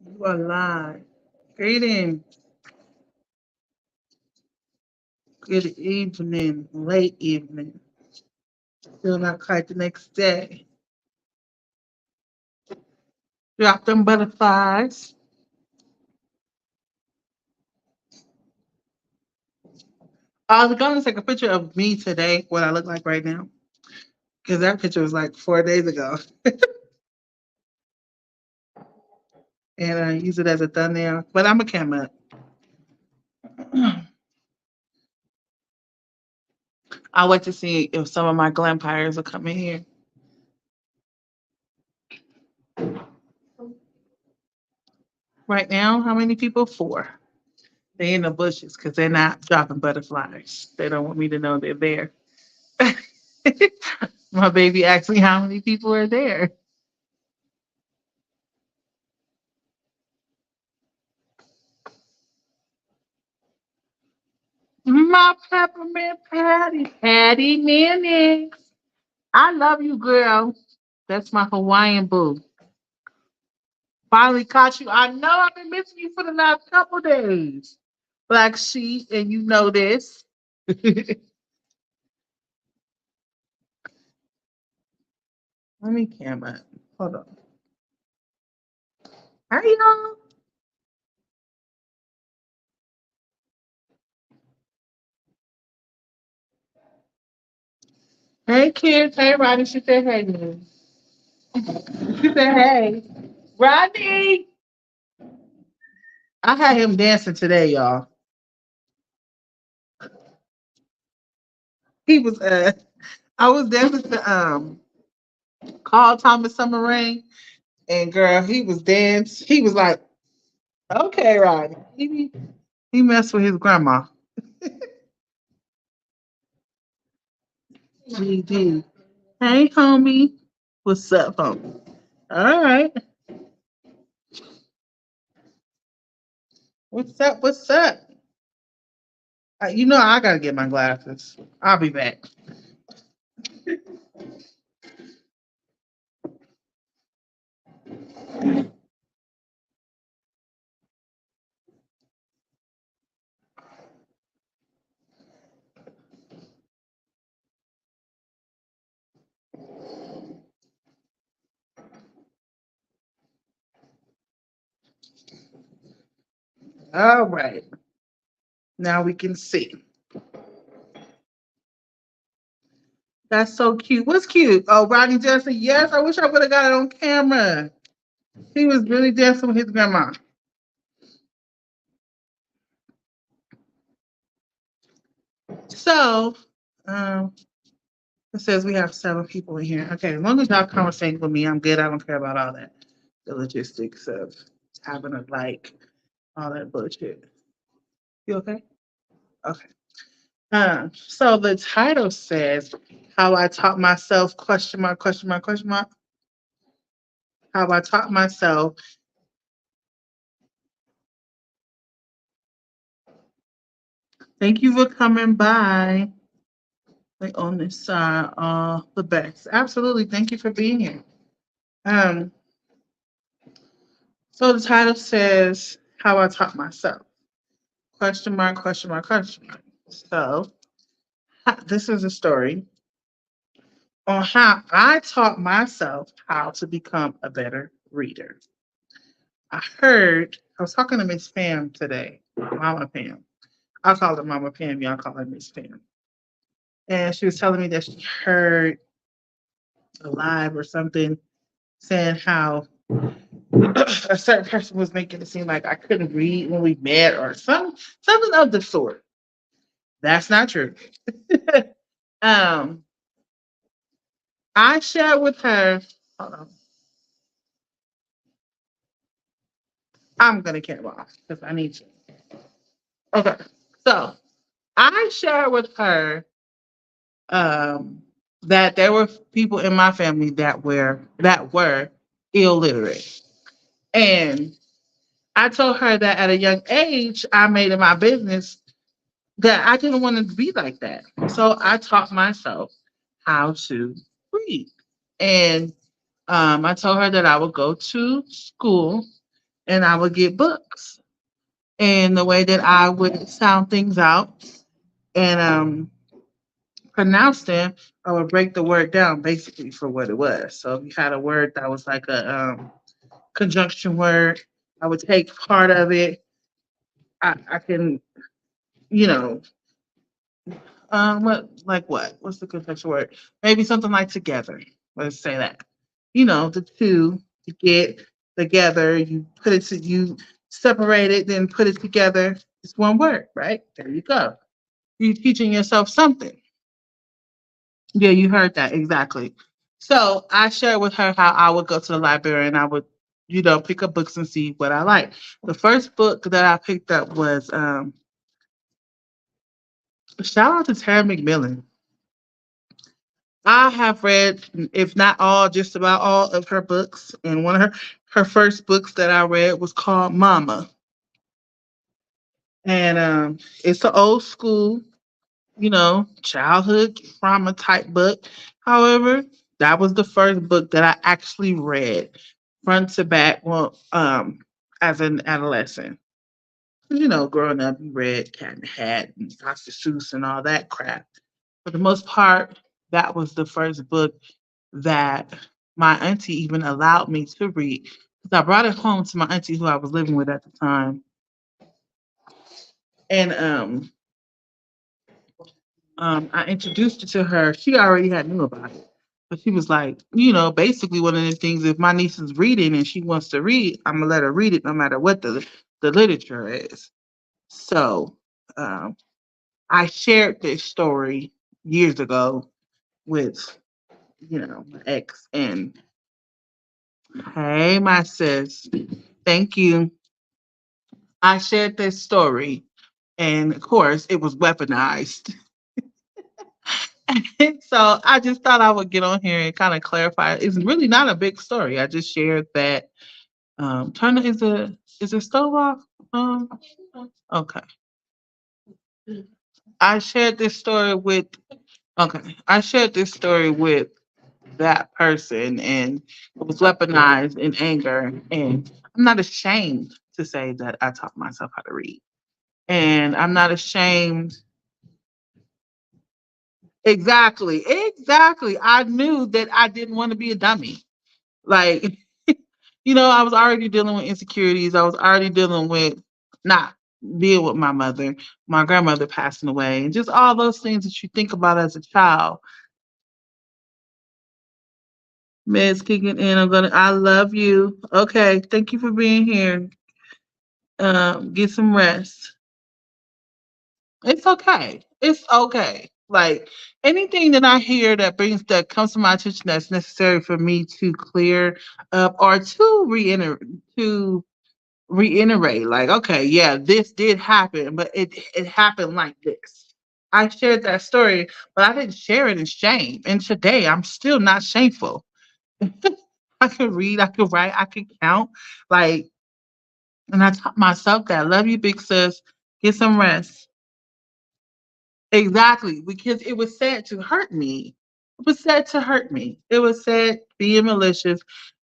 You are live. Greetings. Good evening. Late evening. Still not quite the next day. Drop them butterflies. I was going to take a picture of me today, what I look like right now, because that picture was like 4 days ago, and I use it as a thumbnail. But I'm a camera. I'll wait to see if some of my glampires will come in here. Right now, how many people? Four. They in the bushes because they're not dropping butterflies. They don't want me to know they're there. My baby asked me how many people are there. My peppermint Patty Mannix. I love you, girl. That's my Hawaiian boo. Finally caught you. I know I've been missing you for the last couple days. Black sheep, and you know this. Let me camera. Hold on. Hi, y'all. Hey, kids. Hey, Rodney. She said, hey, man. She said, hey. Rodney. I had him dancing today, y'all. He was, I was dancing to, Carl Thomas Summer Rain. And girl, he was dance. He was like, okay, Rodney. He messed with his grandma. GD. Hey, homie. What's up, homie? All right. What's up? What's up? You know, I got to get my glasses. I'll be back. All right. Now we can see. That's so cute. What's cute? Oh, Rodney Johnson. Yes, I wish I would have got it on camera. He was really dancing with his grandma. So, um, it says we have 7 people in here. Okay, as long as y'all conversating with me, I'm good. I don't care about all that. The logistics of having a like, all that bullshit. You okay? Okay. So the title says how I taught myself question mark, question mark, question mark. How I taught myself. Thank you for coming by. Like on this side, the best. Absolutely. Thank you for being here. Um, so the title says how I taught myself. Question mark, question mark, question mark. So this is a story on how I taught myself how to become a better reader. I was talking to Miss Pam today, Mama Pam. I call her Mama Pam, y'all call her Miss Pam. And she was telling me that she heard a live or something saying how a certain person was making it seem like I couldn't read when we met or something of the sort. That's not true. um, I shared with her. Hold on. I'm gonna get off because I need to. Okay, so I shared with her um, that there were people in my family that were illiterate, and I told her that at a young age I made it my business that I didn't want to be like that. So I taught myself how to read, and I told her that I would go to school and I would get books. And the way that I would sound things out and pronounce them, I would break the word down basically for what it was. So if you had a word that was like a conjunction word, I would take part of it. I can, you know, what like what? What's the conjunction word? Maybe something like together. Let's say that. You know, the two to get together. You put it to you separate it, then put it together. It's one word, right? There you go. You're teaching yourself something. Yeah, you heard that exactly. So I shared with her how I would go to the library and I would, pick up books and see what I like. The first book that I picked up was shout out to Tara McMillan. I have read, if not all, just about all of her books. And one of her first books that I read was called Mama. And it's an old school, childhood trauma type book. However, that was the first book that I actually read front to back, well, as an adolescent. 'Cause, growing up, you read Cat in the Hat and Dr. Seuss and all that crap. For the most part, that was the first book that my auntie even allowed me to read. Because I brought it home to my auntie who I was living with at the time. And I introduced it to her. She already had knew about it. But she was like, basically one of the things, if my niece is reading and she wants to read, I'm gonna let her read it no matter what the literature is. So um, I shared this story years ago with, my ex and hey my sis, thank you. I shared this story and of course it was weaponized. So I just thought I would get on here and kind of clarify. It's really not a big story. I just shared that Turner is a stove off? Okay. I shared this story with okay. I shared this story with that person and it was weaponized in anger. And I'm not ashamed to say that I taught myself how to read. And I'm not ashamed. Exactly. Exactly. I knew that I didn't want to be a dummy. Like, I was already dealing with insecurities. I was already dealing with not being with my mother, my grandmother passing away, and just all those things that you think about as a child. Meds kicking in. I love you. Okay. Thank you for being here. Get some rest. It's okay. It's okay. Like anything that I hear that comes to my attention that's necessary for me to clear up or to reiterate, like, okay, yeah, this did happen, but it happened like this. I shared that story, but I didn't share it in shame. And today I'm still not shameful. I could read, I could write, I could count. Like, and I taught myself that. Love you, big sis. Get some rest. Exactly, because it was said to hurt me. It was said to hurt me. It was said being malicious,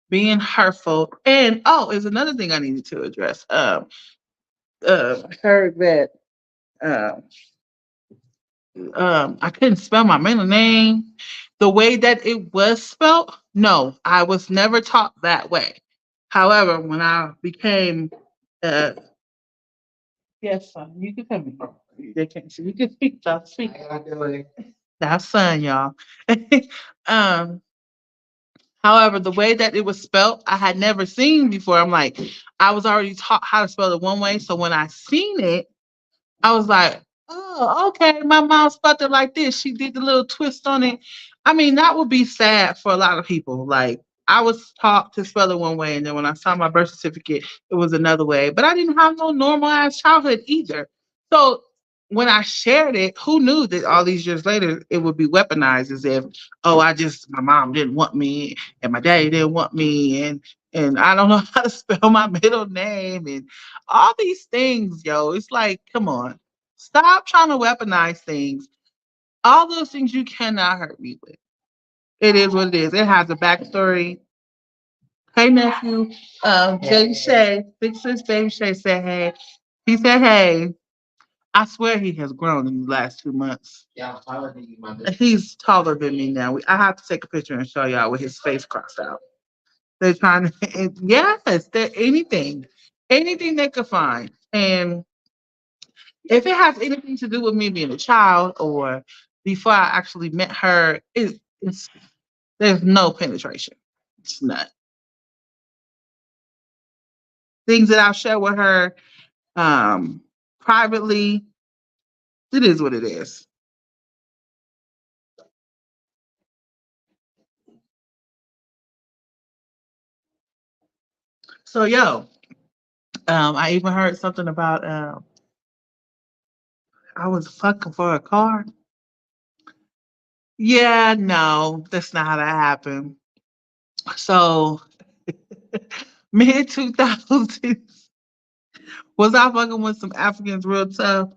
being hurtful. And oh, is another thing I needed to address. I heard that um, I couldn't spell my middle name the way that it was spelled. No, I was never taught that way. However, when I became uh, yes, son, you can tell me. They can't see. You can speak. I'll speak. That's son, y'all. um, However, the way that it was spelled, I had never seen before. I'm like, I was already taught how to spell it one way. So when I seen it, I was like, oh, okay, my mom spelled it like this. She did the little twist on it. I mean, that would be sad for a lot of people. Like, I was taught to spell it one way, and then when I saw my birth certificate, it was another way. But I didn't have no normal ass childhood either. So when I shared it, who knew that all these years later it would be weaponized as if, oh, my mom didn't want me, and my daddy didn't want me, and I don't know how to spell my middle name, and all these things, yo. It's like, come on. Stop trying to weaponize things. All those things you cannot hurt me with. It is what it is. It has a backstory. Hey nephew, Baby Shay, Big Sis Baby Shay said hey. He said hey. I swear he has grown in the last 2 months. Yeah, taller than you, my baby. He's taller than me now. I have to take a picture and show y'all with his face crossed out. They're trying to, yes, they're anything they could find. And if it has anything to do with me being a child or before I actually met her, it's there's no penetration. It's not. Things that I've shared with her um, privately, it is what it is. So, yo, I even heard something about I was fucking for a car. Yeah, no, that's not how that happened. So, mid 2000s, was I fucking with some Africans real tough?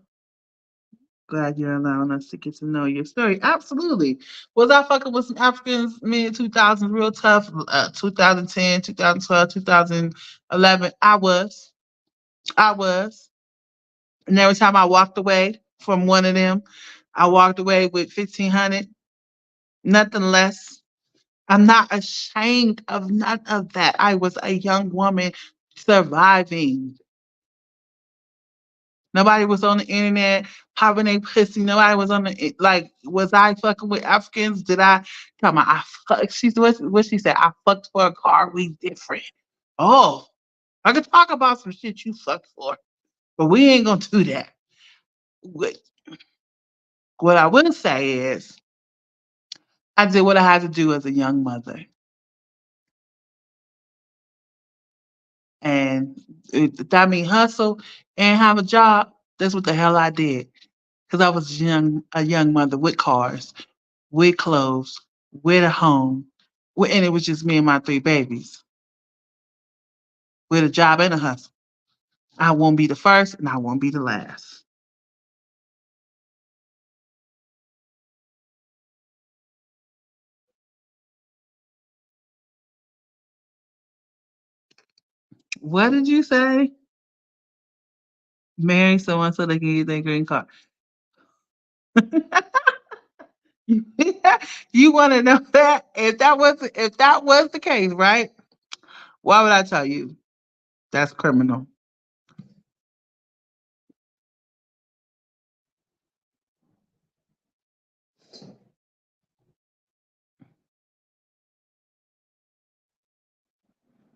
Glad you're allowing us to get to know your story. Absolutely. Was I fucking with some Africans mid 2000s real tough? 2010, 2012, 2011. I was. I was. And every time I walked away from one of them, I walked away with 1,500, nothing less. I'm not ashamed of none of that. I was a young woman surviving. Nobody was on the internet popping their pussy. Nobody was on the like. Was I fucking with Africans? Did I come on? I fuck. She's what she said. I fucked for a car. We different. Oh, I could talk about some shit you fucked for, but we ain't gonna do that. What, what I will say is, I did what I had to do as a young mother, and that mean hustle and have a job. That's what the hell I did because I was a young mother with cars, with clothes, with a home, and it was just me and my three babies, with a job and a hustle. I won't be the first, and I won't be the last. What did you say? Marry someone so they can get their green card. You want to know that? If that was the case, right? Why would I tell you? That's criminal.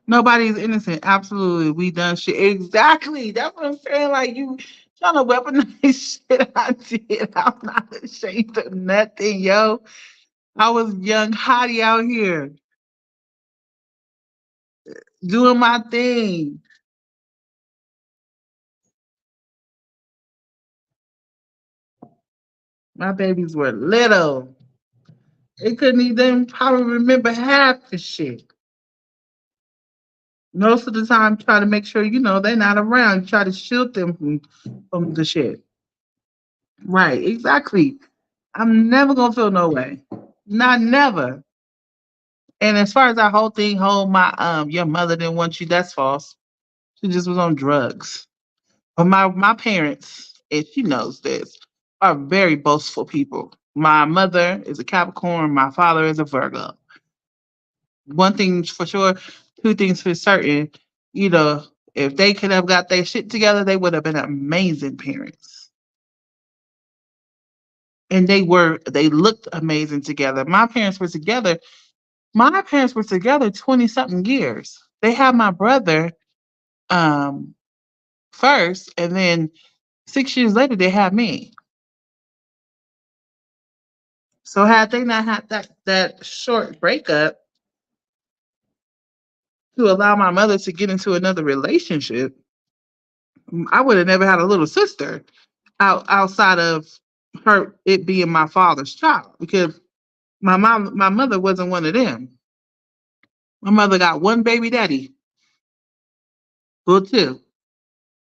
Nobody's innocent. Absolutely. We done shit. Exactly. That's what I'm saying. Like you trying to weaponize shit I did. I'm not ashamed of nothing, yo. I was young hottie out here doing my thing. My babies were little. They couldn't even probably remember half the shit. Most of the time, try to make sure they're not around. Try to shield them from the shit. Right, exactly. I'm never gonna feel no way. Not never. And as far as that whole thing, my your mother didn't want you, that's false. She just was on drugs. But my parents, and she knows this, are very boastful people. My mother is a Capricorn, my father is a Virgo. One thing for sure, two things for certain, you know, if they could have got their shit together, they would have been amazing parents. And they looked amazing together. My parents were together 20 something years. They had my brother um first, and then 6 years later they had me. So had they not had that short breakup to allow my mother to get into another relationship, I would have never had a little sister outside of her it being my father's child because my mother wasn't one of them. My mother got one baby daddy, well two,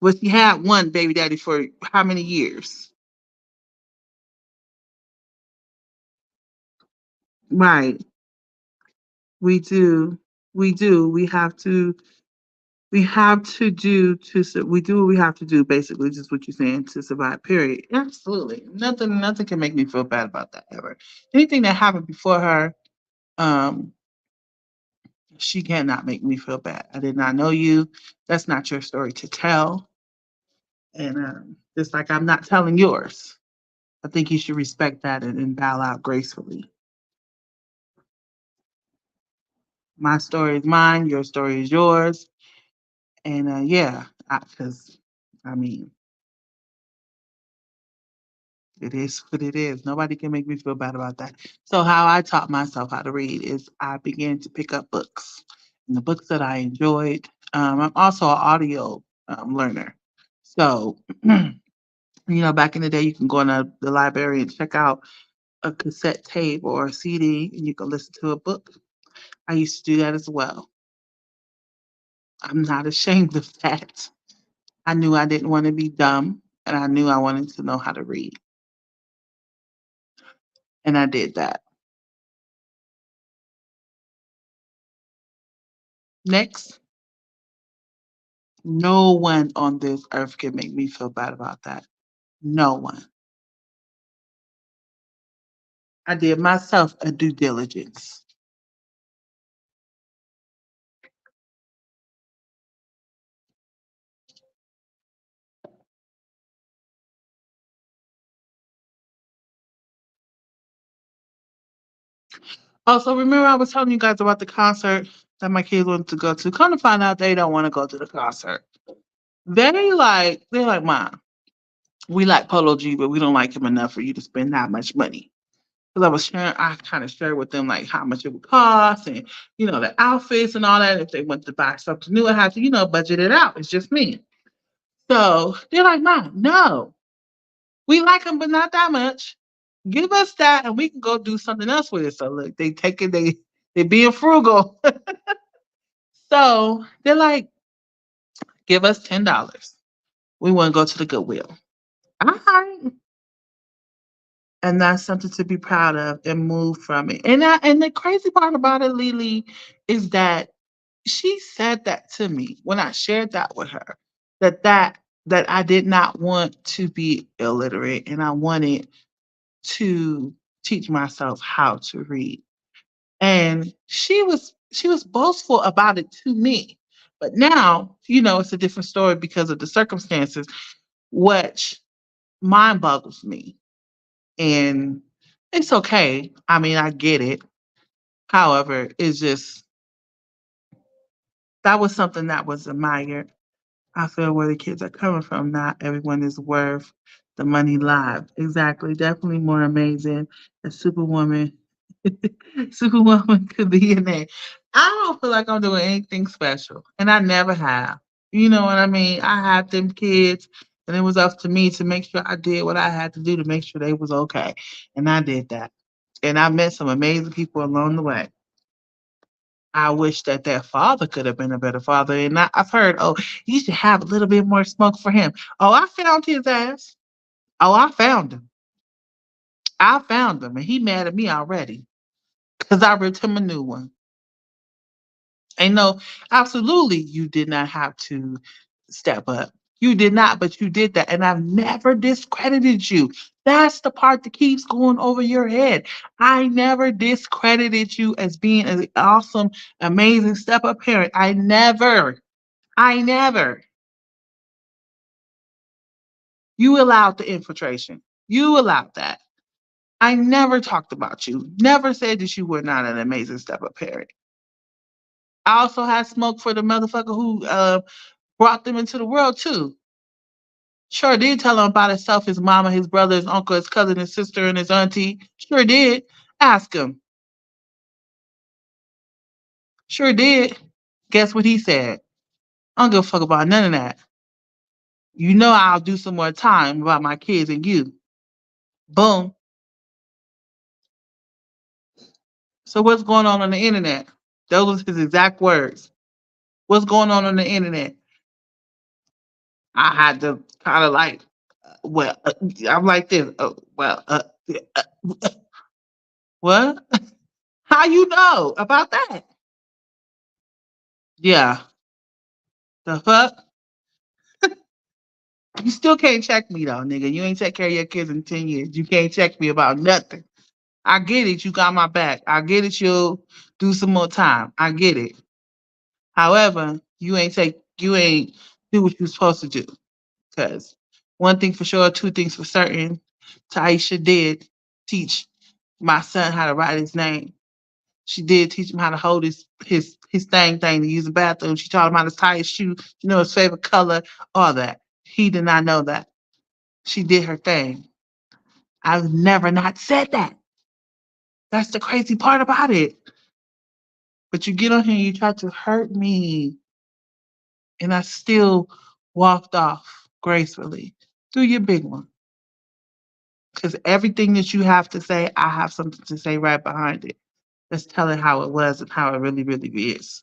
but she had one baby daddy for how many years? Right, we do. We do. We do what we have to do, basically, just what you're saying, to survive, period. Absolutely. Nothing can make me feel bad about that ever. Anything that happened before her, um, she cannot make me feel bad. I did not know you. That's not your story to tell. And just like I'm not telling yours. I think you should respect that and bow out gracefully. My story is mine, your story is yours. And yeah, because I mean, it is what it is. Nobody can make me feel bad about that. So, how I taught myself how to read is I began to pick up books, and the books that I enjoyed. I'm also an audio learner. So, back in the day, you can go in the library and check out a cassette tape or a CD, and you can listen to a book. I used to do that as well. I'm not ashamed of that. I knew I didn't want to be dumb, and I knew I wanted to know how to read, and I did that. Next, no one on this earth can make me feel bad about that. No one. I did myself a due diligence. Also, remember I was telling you guys about the concert that my kids wanted to go to. Come to find out they don't want to go to the concert. They're like, Mom, we like Polo G, but we don't like him enough for you to spend that much money. Because I kind of shared with them like how much it would cost and, the outfits and all that. If they want to buy something new, I have to, budget it out. It's just me. So they're like, Mom, no, we like him, but not that much. Give us that and we can go do something else with it. So look, they being frugal. So they're like, give us $10. We want to go to the Goodwill. All right. And that's something to be proud of and move from it. And the crazy part about it, Lily, is that she said that to me when I shared that with her. That I did not want to be illiterate and I wanted to teach myself how to read. And she was boastful about it to me. But now, it's a different story because of the circumstances, which mind boggles me. And it's okay. I mean, I get it. However, it's just that was something that was admired. I feel where the kids are coming from. Not everyone is worth the money live. Exactly. Definitely more amazing. A superwoman. Superwoman could be in there. I don't feel like I'm doing anything special. And I never have. You know what I mean? I had them kids and it was up to me to make sure I did what I had to do to make sure they was okay. And I did that. And I met some amazing people along the way. I wish that their father could have been a better father. And I've heard, oh, you should have a little bit more smoke for him. Oh, I found his ass. Oh, I found him. I found him, and he mad at me already because I ripped him a new one. And no, absolutely, you did not have to step up. You did not, but you did that. And I've never discredited you. That's the part that keeps going over your head. I never discredited you as being an awesome, amazing step up parent. I never. I never. You allowed the infiltration. You allowed that. I never talked about you. Never said that you were not an amazing step up parent. I also had smoke for the motherfucker who brought them into the world too. Sure did tell him about himself, his mama, his brother, his uncle, his cousin, his sister, and his auntie. Sure did. Ask him. Sure did. Guess what he said? I don't give a fuck about none of that. You know I'll do some more time about my kids and you. Boom. So what's going on the internet? Those are his exact words. What's going on the internet? I had to kind of like, I'm like this. Uh, what? How you know about that? Yeah. The fuck? You still can't check me though, nigga. You ain't take care of your kids in 10 years. You can't check me about nothing. I get it. You got my back. I get it. You'll do some more time. I get it. However, you ain't do what you're supposed to do. Because one thing for sure, two things for certain, Taisha did teach my son how to write his name. She did teach him how to hold his thing to use the bathroom. She taught him how to tie his shoe, his favorite color, all that. He did not know that. She did her thing. I've never not said that. That's the crazy part about it. But you get on here and you try to hurt me. And I still walked off gracefully. Do your big one. Because everything that you have to say, I have something to say right behind it. Let's tell it how it was and how it really, really is.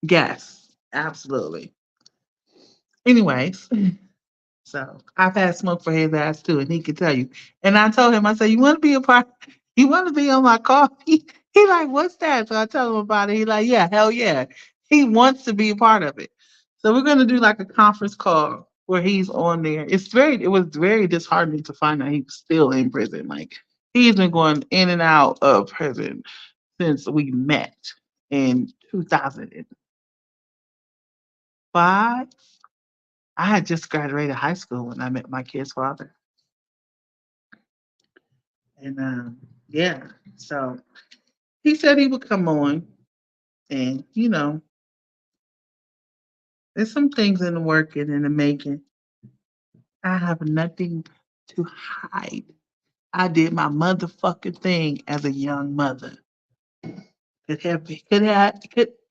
Yes, absolutely. Anyways, so I've had smoke for his ass too, and he can tell you. And I told him, I said, you want to be a part? You want to be on my coffee? He like, what's that? So I tell him about it. He like, yeah, hell yeah. He wants to be a part of it. So we're gonna do like a conference call where he's on there. It was very disheartening to find out he was still in prison. Like he's been going in and out of prison since we met in 2005. I had just graduated high school when I met my kid's father. And yeah, so he said he would come on. And, there's some things in the working and the making. I have nothing to hide. I did my motherfucking thing as a young mother. Could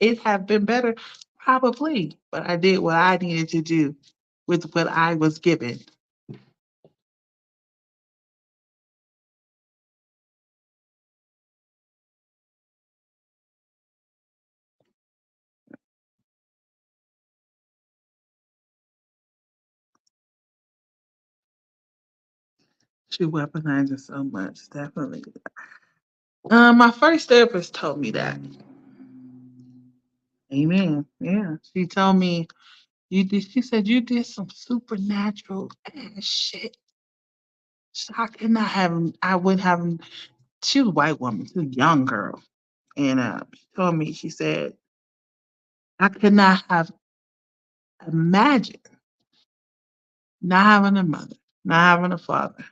it have been better? Probably. But I did what I needed to do with what I was given. She weaponized it so much, definitely. My first therapist told me that. Amen. Yeah. She told me she said you did some supernatural ass shit. So I could not have I would have she was a white woman, she was a young girl. And she told me, she said, I could not have imagined not having a mother, not having a father,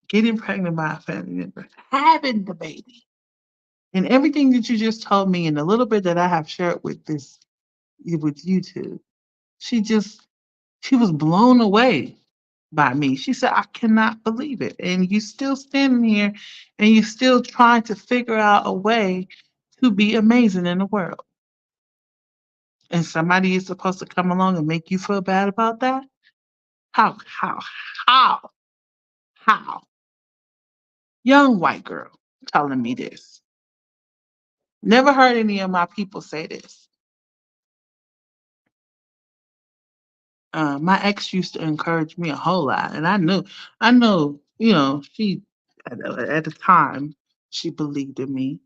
getting pregnant by a family member, having the baby. And everything that you just told me and the little bit that I have shared with you two, she just she was blown away by me. She said, I cannot believe it. And you still standing here and you still trying to figure out a way to be amazing in the world. And somebody is supposed to come along and make you feel bad about that? How, how, how, how? Young white girl telling me this. Never heard any of my people say this. My ex used to encourage me a whole lot, and I know, she at the time she believed in me,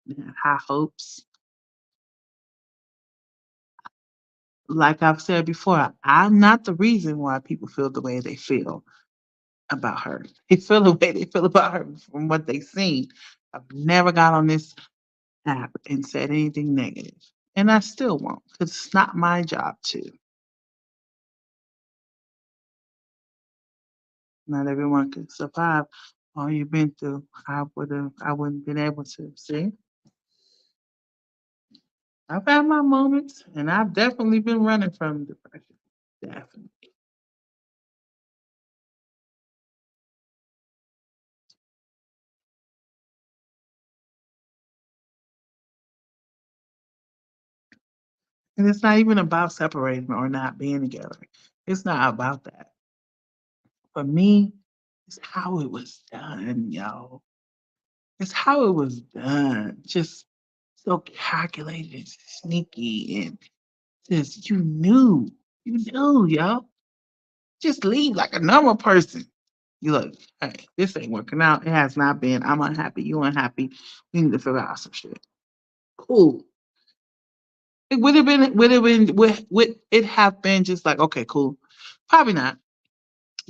and had high hopes. Like I've said before, I'm not the reason why people feel the way they feel about her. They feel the way they feel about her from what they've seen. I've never got on this app and said anything negative, and I still won't because it's not my job to. Not everyone can survive all you've been through. I wouldn't been able to. See, I've had my moments, and I've definitely been running from depression. Definitely. And it's not even about separating or not being together. It's not about that. For me, it's how it was done, yo. It's how it was done. Just so calculated and sneaky and just you knew, yo. Just leave like a normal person. You look, hey, this ain't working out. It has not been. I'm unhappy. You unhappy. We need to figure out some shit. Cool. It would it have been just like, okay, cool. Probably not.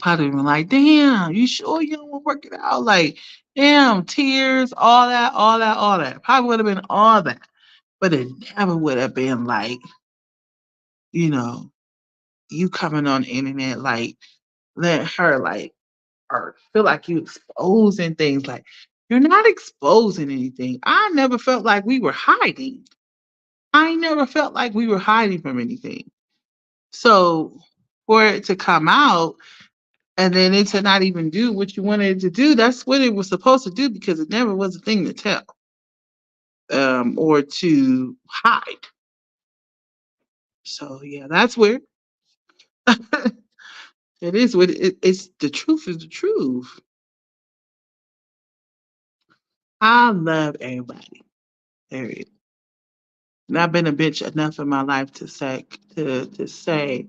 Probably been like, damn, you sure you don't want to work it out? Like, damn, tears, all that, all that, all that. Probably would have been all that. But it never would have been like, you know, you coming on the internet, like, let her like or feel like you exposing things. Like, you're not exposing anything. I never felt like we were hiding. I never felt like we were hiding from anything. So for it to come out and then it to not even do what you wanted it to do, that's what it was supposed to do because it never was a thing to tell or to hide. So yeah, that's weird. It is what it's the truth is the truth. I love everybody. Period. And I've been a bitch enough in my life to say,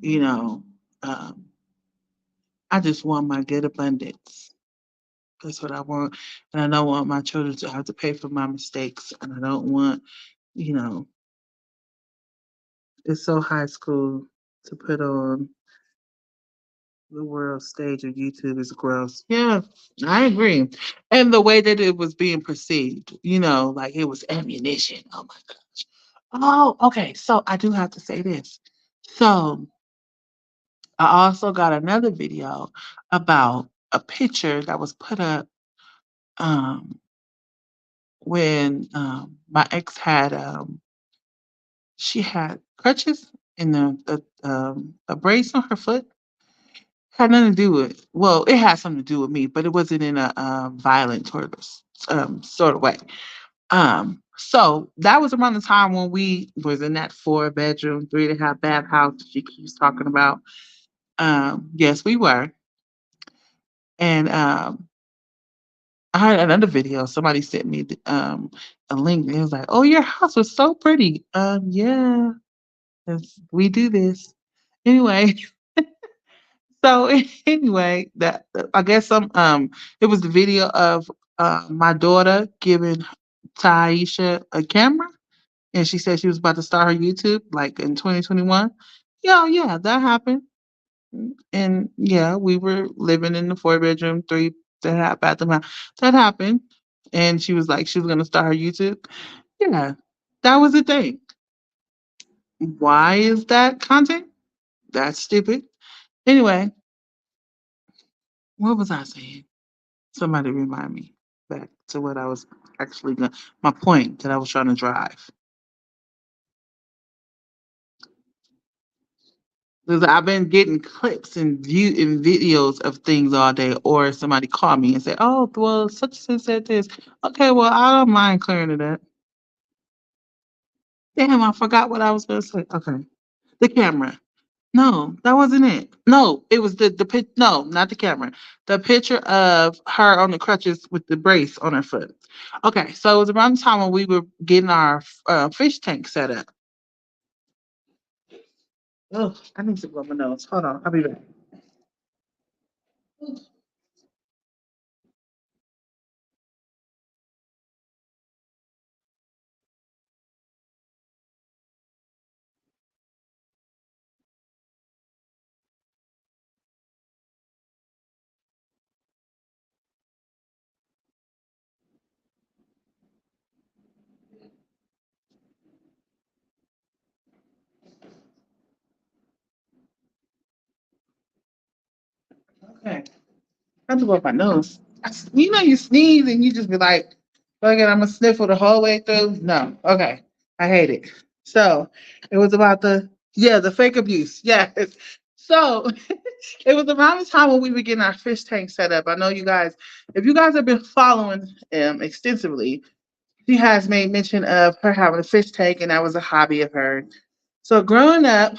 you know, um, I just want my good abundance. That's what I want. And I don't want my children to have to pay for my mistakes. And I don't want, you know, it's so high school to put on the world stage of YouTube is gross. Yeah, I agree. And the way that it was being perceived, like it was ammunition. Oh my gosh. Oh, okay. So I do have to say this. So I also got another video about a picture that was put up um, when my ex had she had crutches and a brace on her foot. Had nothing to do with well, it had something to do with me, but it wasn't in a violent sort of way. So that was around the time when we was in that 4 bedroom, 3.5 bath house that she keeps talking about. Yes, we were. And I had another video. Somebody sent me a link. And it was like, "Oh, your house was so pretty." Yeah, 'cause we do this anyway. So anyway, that I guess it was the video of my daughter giving Taisha a camera, and she said she was about to start her YouTube like in 2021. Yeah, yeah, that happened. And yeah, we were living in the 4 bedroom, 3.5 bathroom house. That happened. And she was like, she was gonna start her YouTube. Yeah, that was the thing. Why is that content? That's stupid. Anyway, what was I saying? Somebody remind me back to what I was actually going my point that I was trying to drive. Because I've been getting clips and videos of things all day, or somebody call me and say, "Oh, well, such and such said this." Okay, well, I don't mind clearing it up. Damn, I forgot what I was going to say. Okay, the camera. No, that wasn't it. No, it was the pic. No, not the camera. The picture of her on the crutches with the brace on her foot. Okay, so it was around the time when we were getting our fish tank set up. Oh, I need to blow my nose. Hold on, I'll be back. Okay, I have to blow my nose. You sneeze and you just be like, "Fuck it, I'm gonna sniffle the whole way through." No, okay, I hate it. So it was about the fake abuse. Yes. So it was around the time when we were getting our fish tank set up. I know you guys, if you guys have been following extensively, she has made mention of her having a fish tank, and that was a hobby of hers. So growing up,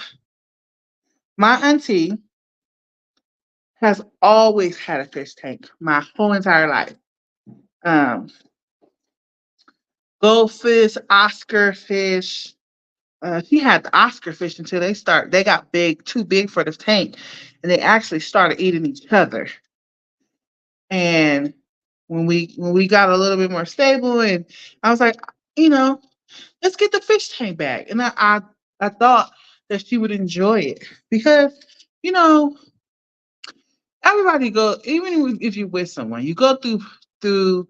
my auntie has always had a fish tank my whole entire life. Um, goldfish, Oscar fish. She had the Oscar fish until they got big, too big for the tank, and they actually started eating each other. And when we got a little bit more stable, and I was like, you know, let's get the fish tank back. And I thought that she would enjoy it because, you know, everybody go, even if you're with someone, you go through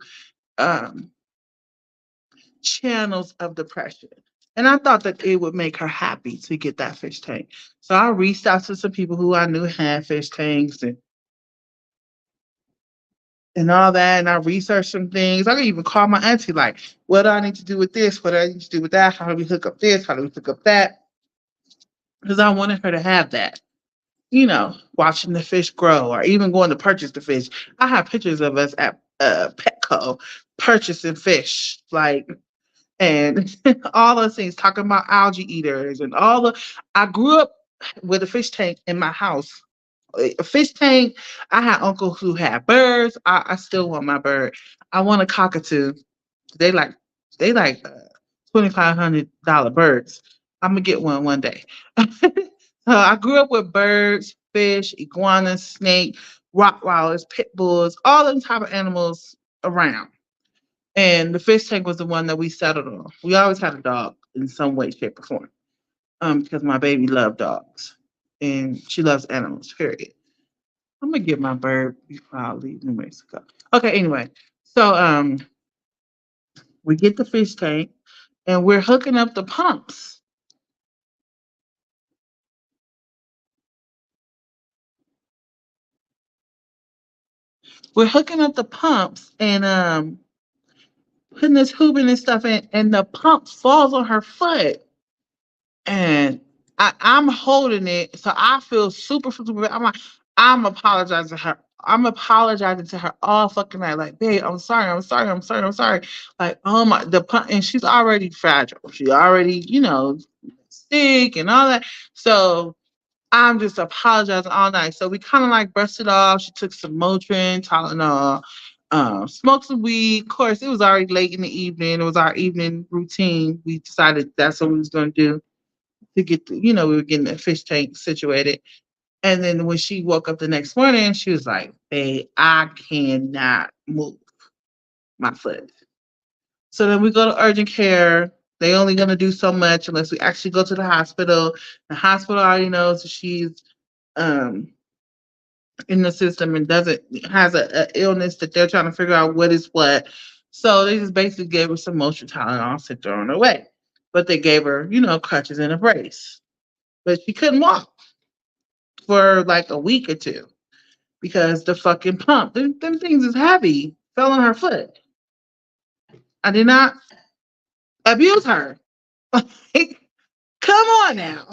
um channels of depression. And I thought that it would make her happy to get that fish tank. So I reached out to some people who I knew had fish tanks and all that. And I researched some things. I could even call my auntie, like, what do I need to do with this? What do I need to do with that? How do we hook up this? How do we hook up that? Because I wanted her to have that. Watching the fish grow or even going to purchase the fish. I have pictures of us at Petco purchasing fish, like, and all those things, talking about algae eaters and all the. I grew up with a fish tank in my house. A fish tank. I had uncles who had birds. I still want my bird. I want a cockatoo. They like they like $2,500 birds. I'm gonna get one day. So I grew up with birds, fish, iguanas, snake, rottweilers, pit bulls, all them type of animals around. And the fish tank was the one that we settled on. We always had a dog in some way, shape, or form. Because my baby loved dogs and she loves animals, period. I'm gonna get my bird before I leave New Mexico. Okay, anyway. So we get the fish tank and we're hooking up the pumps. We're hooking up the pumps and putting this hooping and stuff in, and the pump falls on her foot. And I'm holding it, so I feel super bad. I'm apologizing to her. I'm apologizing to her all fucking night. Like, babe, I'm sorry. Like, oh my, and she's already fragile. She already, sick and all that. So I'm just apologizing all night. So we kind of like brushed it off. She took some Motrin, Tylenol, smoked some weed. Of course, it was already late in the evening. It was our evening routine. We decided that's what we was going to do to get we were getting the fish tank situated. And then when she woke up the next morning, she was like, "Babe, I cannot move my foot." So then we go to urgent care. They only gonna do so much unless we actually go to the hospital. The hospital already knows that she's um in the system and doesn't has a illness that they're trying to figure out what is what. So they just basically gave her some motion Tylenol, sent her on her way. But they gave her, crutches and a brace. But she couldn't walk for like a week or two because the fucking pump, them things is heavy, fell on her foot. I did not abuse her. Like, come on now.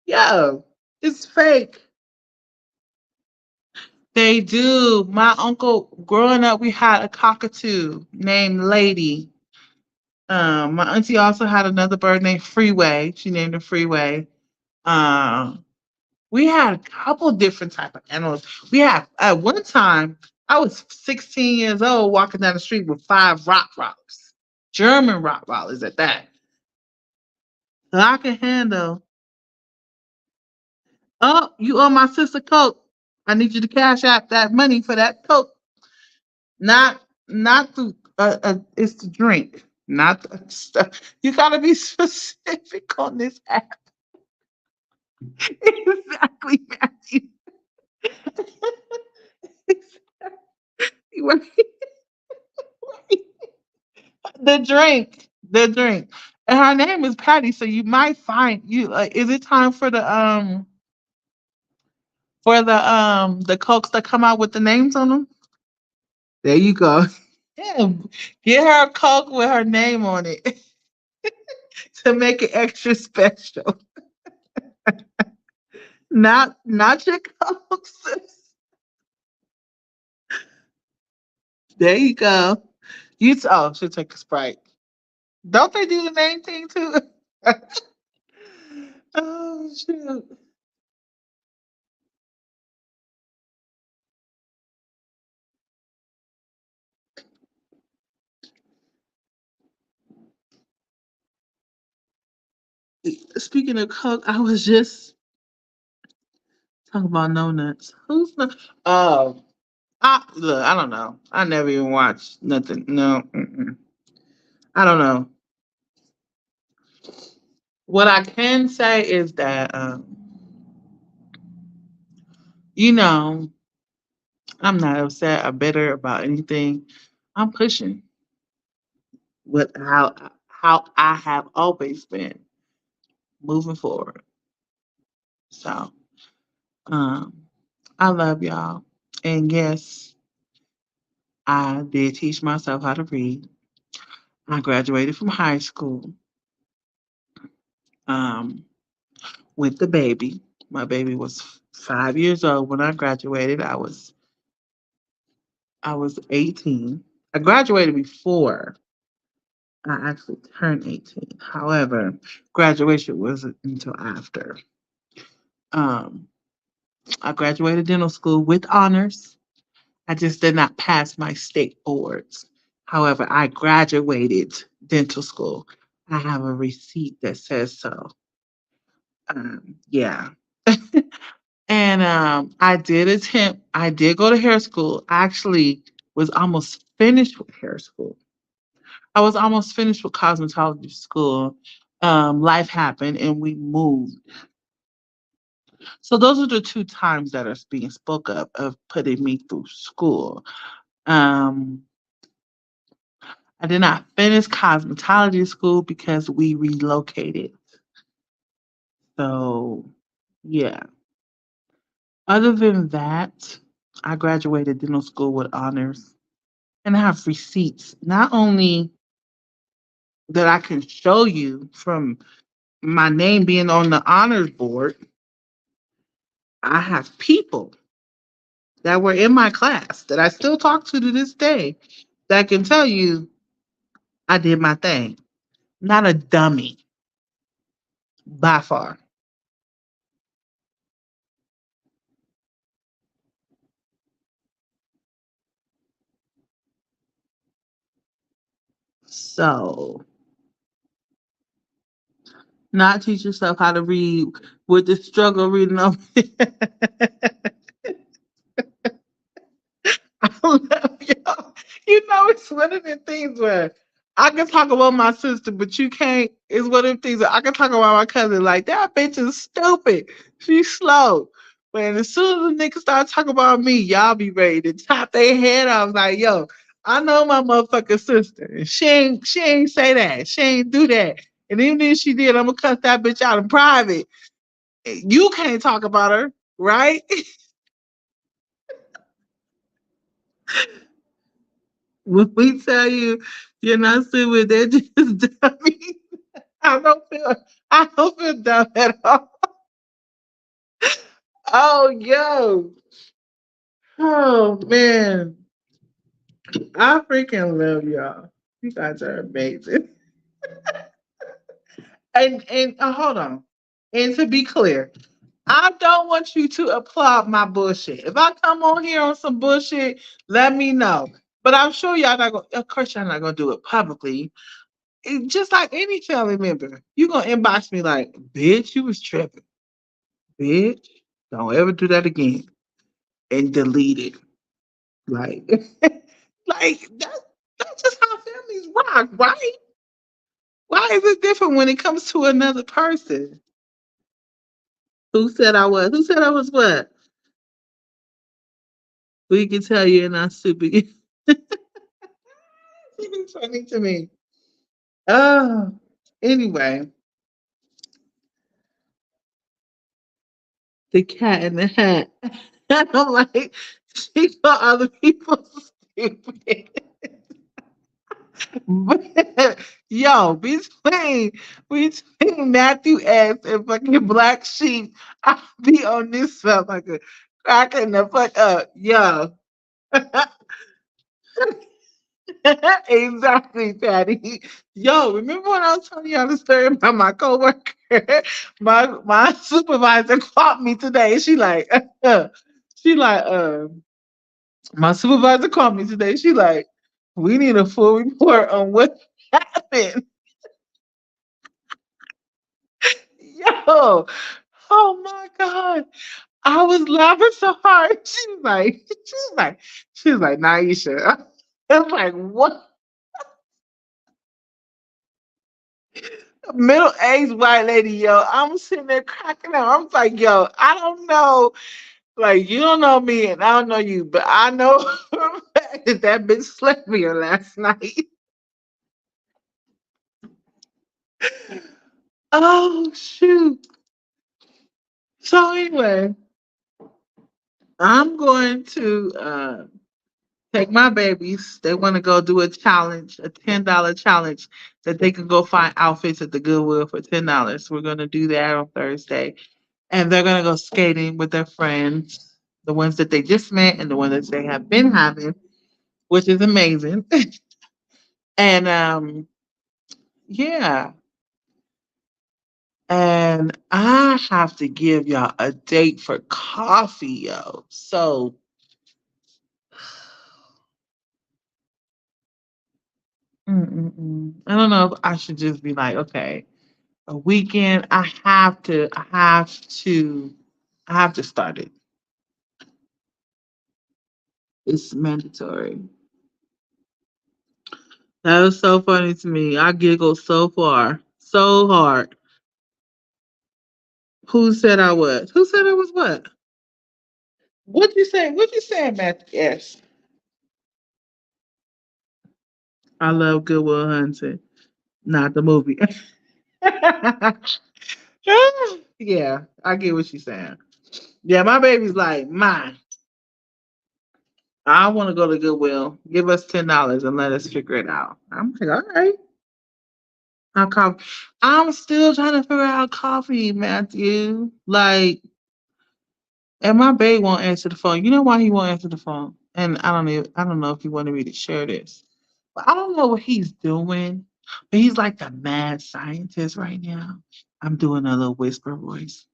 Yo, it's fake. They do. My uncle, growing up, we had a cockatoo named Lady. My auntie also had another bird named Freeway. She named her Freeway. Um, we had a couple different type of animals. We had at one time, I was 16 years old walking down the street with 5 Rottweilers, German Rottweilers at that. So I can handle. Oh, you owe my sister Coke. I need you to cash out that money for that Coke. Not to it's to drink, not the stuff. You gotta be specific on this app. Exactly, Matthew. Right. The drink. And her name is Patty, so you might find you. Is it time for the cokes that come out with the names on them? There you go. Yeah, get her a coke with her name on it to make it extra special. Not your cokes. There you go. She'll take a Sprite. Don't they do the name thing too? Oh shoot. Speaking of coke, I was just talking about no nuts. Who's not? Oh. Look, I don't know. I never even watched nothing. No, mm-mm. I don't know. What I can say is that, you know, I'm not upset or bitter about anything. I'm pushing with how I have always been moving forward. So, um, I love y'all, and yes, I did teach myself how to read. I graduated from high school um, with the baby. My baby was 5 years old when I graduated. I was 18. I graduated before I actually turned 18. However, graduation wasn't until after. Um, I graduated dental school with honors. I just did not pass my state boards. However, I graduated dental school. I have a receipt that says so. Yeah. And I did go to hair school. I actually was almost finished with hair school. I was almost finished with cosmetology school. Life happened and we moved. So those are the two times that are being spoke of putting me through school. Um, I did not finish cosmetology school because we relocated. So yeah. Other than that, I graduated dental school with honors and I have receipts. Not only that I can show you from my name being on the honors board, I have people that were in my class that I still talk to this day that can tell you I did my thing. Not a dummy by far. So, not teach yourself how to read with the struggle reading over. I love y'all. It's one of the things where I can talk about my sister, but you can't. It's one of the things that I can talk about my cousin. Like, that bitch is stupid. She's slow. But as soon as the niggas start talking about me, y'all be ready to chop their head off. Like, yo, I know my motherfucking sister. And she ain't say that. She ain't do that. And even if she did, I'm gonna cut that bitch out in private. You can't talk about her, right? When we tell you you're not stupid, they're just dummies. I don't feel I don't feel dumb at all. Oh yo. Oh man. I freaking love y'all. You guys are amazing. And hold on. And to be clear, I don't want you to applaud my bullshit. If I come on here on some bullshit, let me know. But I'm sure y'all not gonna, of course y'all not gonna do it publicly. Just like any family member, you gonna inbox me like, bitch, you was tripping. Bitch, don't ever do that again. And delete it. Like, like that's just how families rock, right? Why is it different when it comes to another person? Who said I was? Who said I was what? We can tell you're not stupid. It's funny to me. Oh, anyway, the cat in the hat. I'm like, she thought other people stupid. But, yo, between Matthew S and fucking Black Sheep, I be on this motherfucker cracking the fuck up. Yo. Exactly, Patty. Yo, remember when I was telling y'all the story about my coworker? My supervisor caught me today. She like, my supervisor called me today. She like, we need a full report on what happened. Yo, oh my God. I was laughing so hard. She was like, Naisha. I was like, what? Middle-aged white lady, yo. I'm sitting there cracking up. I'm like, yo, I don't know. Like, you don't know me and I don't know you, but I know that bitch slept me here last night. Oh, shoot. So, anyway, I'm going to take my babies. They want to go do a challenge, a $10 challenge that they can go find outfits at the Goodwill for $10. We're going to do that on Thursday. And they're going to go skating with their friends, the ones that they just met and the ones that they have been having, which is amazing. And yeah. And I have to give y'all a date for coffee, yo. So I don't know if I should just be like, okay, a weekend. I have to start it. It's mandatory. That was so funny to me. I giggled so far, so hard. Who said I was? Who said I was what? What you say? What you saying, Matthew? Yes. I love Goodwill Hunting, not the movie. Yeah, I get what she's saying. Yeah, my baby's like, mine. I want to go to Goodwill. Give us $10 and let us figure it out. I'm like, all right. I'll coffee. I'm still trying to figure out coffee, Matthew. Like, and my babe won't answer the phone. You know why he won't answer the phone? And I don't know if he wanted me to share this. But I don't know what he's doing. But he's like the mad scientist right now. I'm doing a little whisper voice.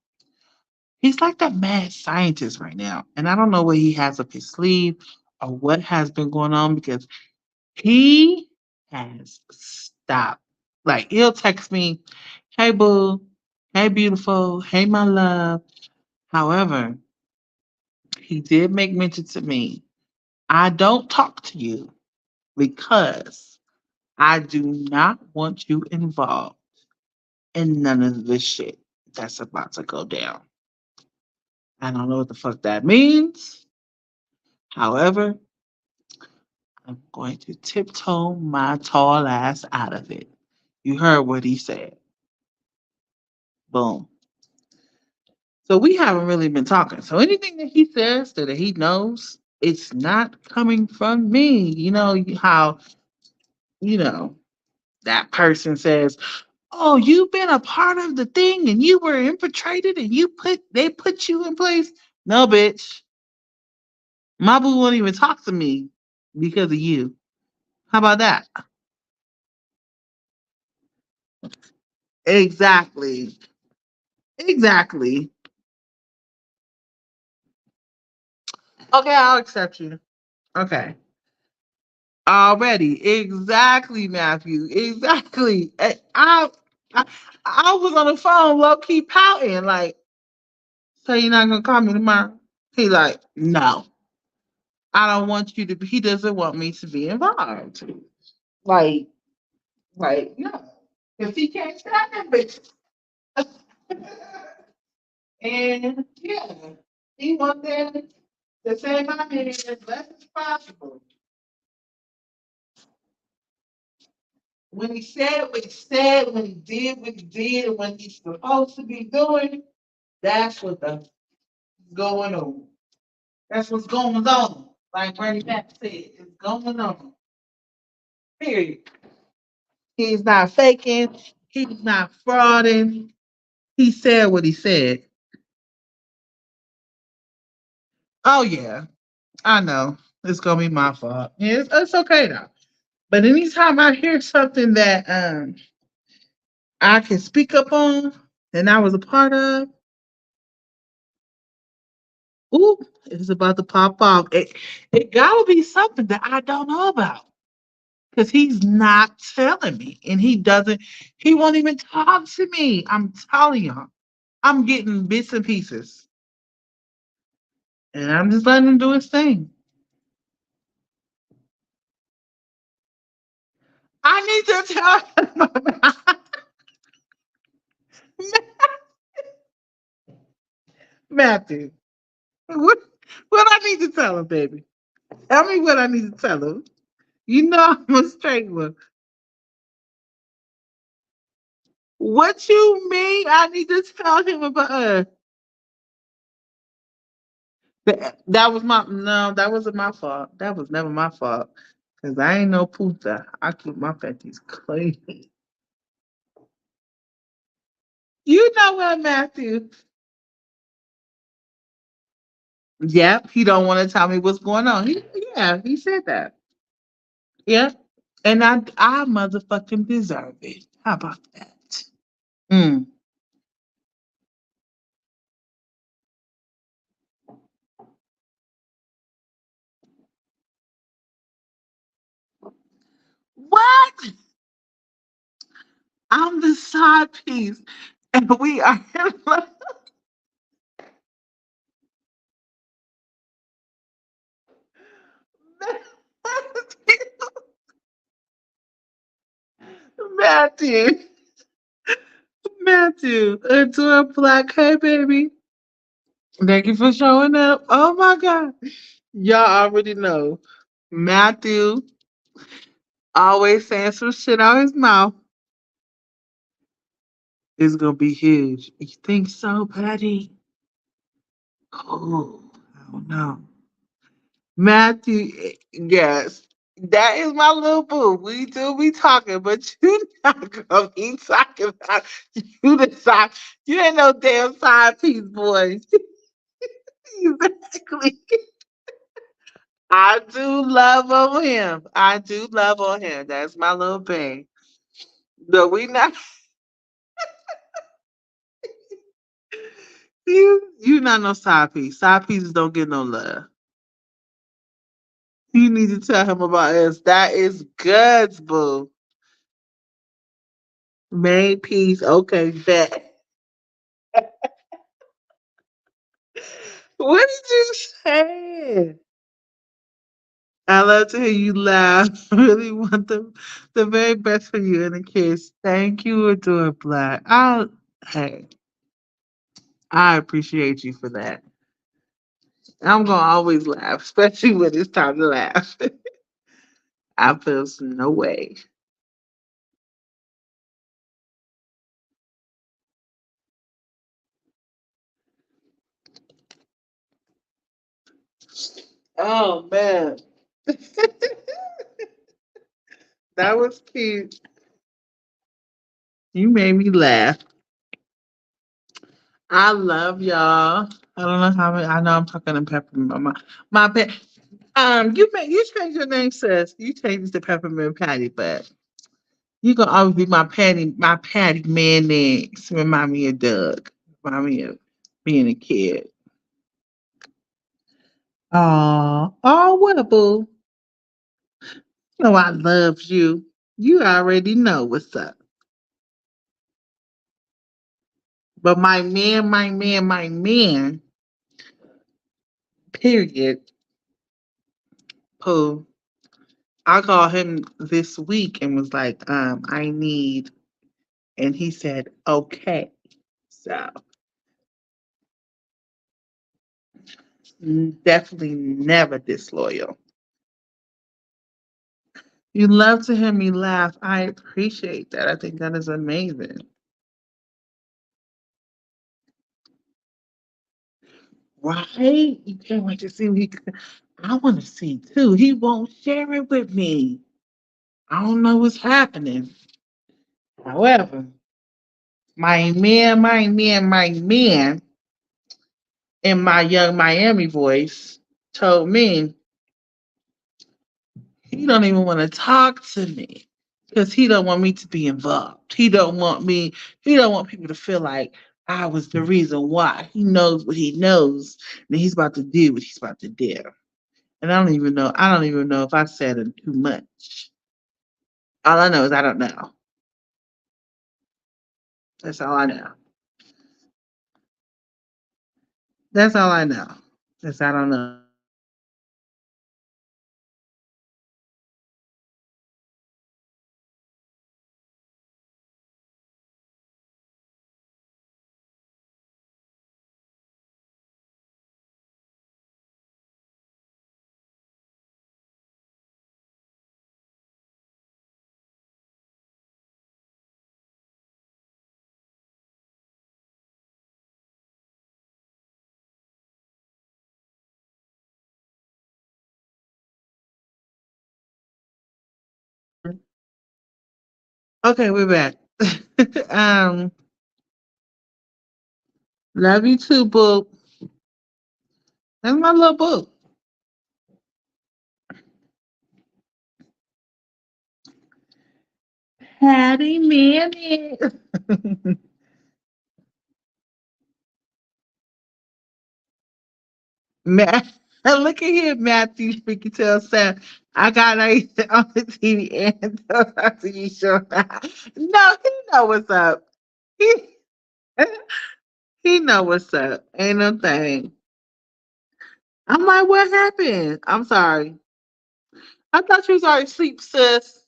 He's like the mad scientist right now. And I don't know what he has up his sleeve or what has been going on because he has stopped. Like he'll text me, hey boo, hey beautiful, hey my love. However, he did make mention to me, I don't talk to you because I do not want you involved in none of this shit that's about to go down. I don't know what the fuck that means. However, I'm going to tiptoe my tall ass out of it. You heard what he said. Boom. So we haven't really been talking. So anything that he says that he knows, it's not coming from me. You know how, you know, that person says, oh, you've been a part of the thing and you were infiltrated and they put you in place. No, bitch. My boo won't even talk to me because of you. How about that? Exactly. Exactly. Okay, I'll accept you. Okay. Already. Exactly, Matthew. Exactly. I I was on the phone low key pouting, like, so you're not gonna call me tomorrow? He like, no. I don't want you to be he doesn't want me to be involved. Like, no. Because he can't stand that bitch. And yeah, he wants them to say my name as less as possible. When he said what he said, when he did what he did, and what he's supposed to be doing, that's what the going on. That's what's going on. Like Bernie Mac said, it's going on. Period. He's not faking. He's not frauding. He said what he said. Oh yeah, I know. It's gonna be my fault. Yeah, it's okay though. But anytime I hear something that I can speak up on and I was a part of, ooh, it's about to pop off. It gotta be something that I don't know about. Because he's not telling me. And he won't even talk to me. I'm telling y'all. I'm getting bits and pieces. And I'm just letting him do his thing. I need to tell him about Matthew. What, what I need to tell him, baby? Tell me what I need to tell him. You know I'm a straight one. What you mean I need to tell him about her? That was my no, that wasn't my fault. That was never my fault. Cause I ain't no puta. I keep my panties clean. You know what, Matthew? Yep, he don't want to tell me what's going on. Yeah, he said that. Yep. And I motherfucking deserve it. How about that? Mm. What? I'm the side piece. And we are in love. Matthew. Matthew. Adore Black. Hey, baby. Thank you for showing up. Oh my God. Y'all already know. Matthew always saying some shit out his mouth. It's gonna be huge. You think so, Patty? Oh, I don't know. Matthew, yes. That is my little boo. We do be talking, but you not gonna be talking about you the side. You ain't no damn side piece, boy. Exactly. I do love on him. I do love on him. That's my little babe. No, we not. You not no side piece. Side pieces don't get no love. You need to tell him about us. That is good, boo. Main piece. Okay, bet. What did you say? I love to hear you laugh. I really want the very best for you and the kids. Thank you, Adore Black. Hey, I appreciate you for that. I'm gonna always laugh, especially when it's time to laugh. I feel no way. Oh man, that was cute. You made me laugh. I love y'all. I don't know how many, I know I'm talking to Peppermint. My pet. You changed your name, sis. You changed it to Peppermint Patty, but you gonna always be my Patty man next. Remind me of Doug. Remind me of being a kid. Oh, what a boo. You know I love you. You already know what's up. But my man, period, Pooh. I called him this week and was like, I need, and he said, okay. So definitely never disloyal. You love to hear me laugh. I appreciate that. I think that is amazing. Right? You can't wait to see what I want to see too. He won't share it with me. I don't know what's happening. However, my man, in my young Miami voice, told me he don't even want to talk to me because he don't want me to be involved. He don't want people to feel like I was the reason why. He knows what he knows, and he's about to do what he's about to do. And I don't even know if I said it too much. All I know is I don't know. That's all I know. That's all I know. Cause I don't know. Okay, we're back. um, love you too, boo. That's my little boo. Patty Manny. Matt, look at here, Matthew freaking tell Sam. I got a on the TV and the TV show. No, he know what's up. He, he know what's up. Ain't no thing. I'm like, what happened? I'm sorry. I thought you was already asleep, sis.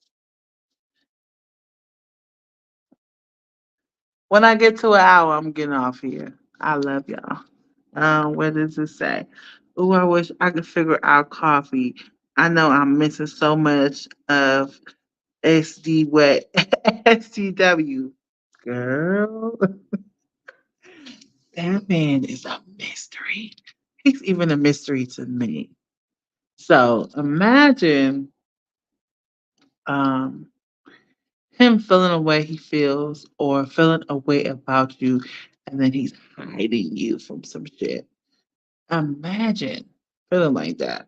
When I get to an hour, I'm getting off here. I love y'all. What does it say? Oh, I wish I could figure out coffee. I know I'm missing so much of SD wet STW. Girl, that man is a mystery. He's even a mystery to me. So imagine um him feeling a way he feels or feeling a way about you, and then he's hiding you from some shit. Imagine feeling like that.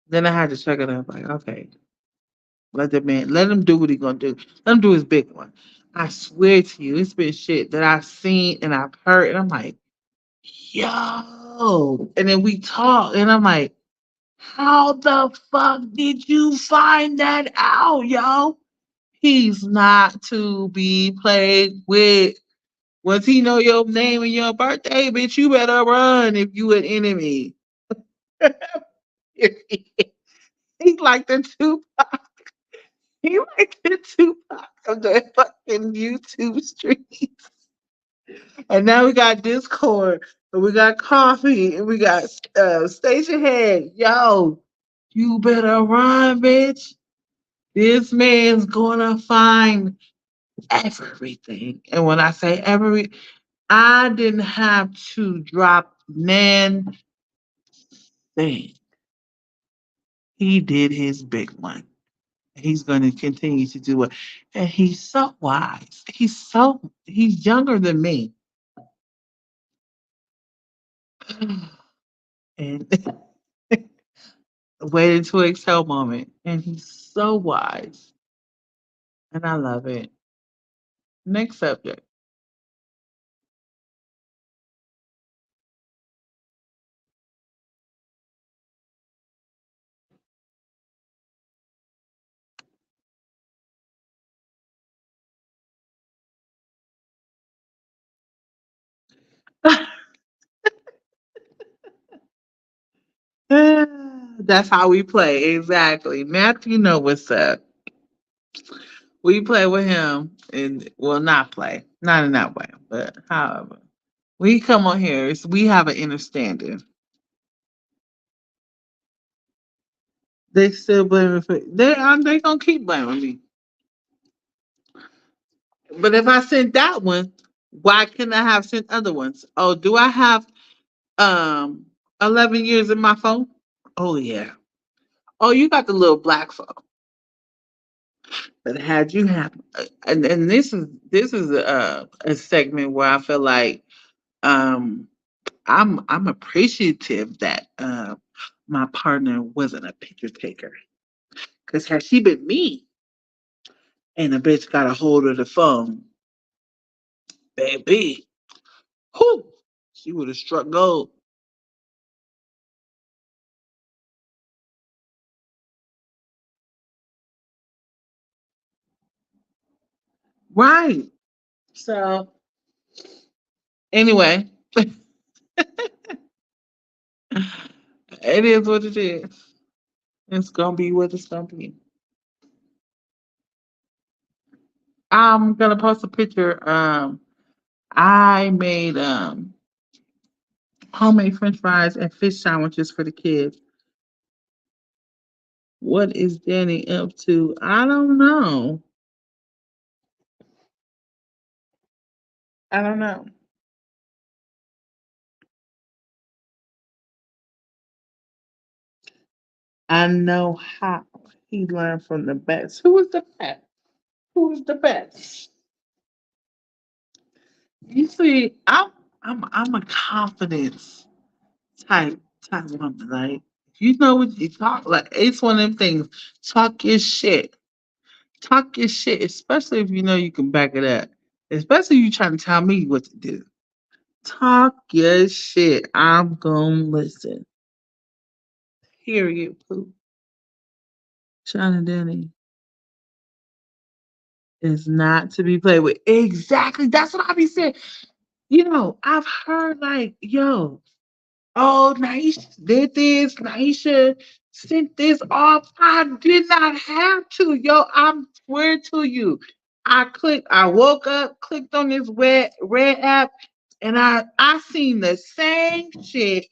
Then I had to check it out. Like, okay, let the man, let him do what he gonna do. Let him do his big one. I swear to you, it's been shit that I've seen and I've heard, and I'm like, yo. And then we talk, and I'm like, how the fuck did you find that out, yo? He's not to be played with. Once he know your name and your birthday, bitch, you better run if you an enemy. He like the Tupac. He like the Tupac of the fucking YouTube streets. And now we got Discord, and we got coffee, and we got Station Head. Yo, you better run, bitch. This man's gonna find everything. And when I say I didn't have to drop Nan thing. He did his big one. He's going to continue to do it. And he's so wise. He's younger than me. And waited to exhale moment. And he's so wise. And I love it. Next subject. That's how we play. Exactly. Matthew know what's up. We play with him and well not play. Not in that way. But however. We come on here, we have an understanding. They still blame me for they gonna keep blaming me. But if I sent that one, why couldn't I have sent other ones? Oh, do I have um 11 years in my phone? Oh yeah. Oh, you got the little black phone. But had you have and this is a segment where I feel like um I'm appreciative that my partner wasn't a picture taker. Because had she been me and the bitch got a hold of the phone, baby, whoo, she would have struck gold. Right. So anyway, It is what it is. It's gonna be what it's gonna be. I'm gonna post a picture. I made homemade French fries and fish sandwiches for the kids. What is Danny up to? I don't know. I don't know. I know how he learned from the best. Who was the best? Who was the best? You see, I'm a confidence type type woman. Like you know what you talk like it's one of them things. Talk your shit. Talk your shit, especially if you know you can back it up. Especially if you trying to tell me what to do. Talk your shit. I'm gonna listen. Period. Pooh. China Denny is not to be played with. Exactly. That's what I be saying. You know, I've heard like, yo, oh, Naisha did this. Naisha sent this off. I did not have to. Yo, I'm swear to you. I woke up, clicked on this red app, and I seen the same shit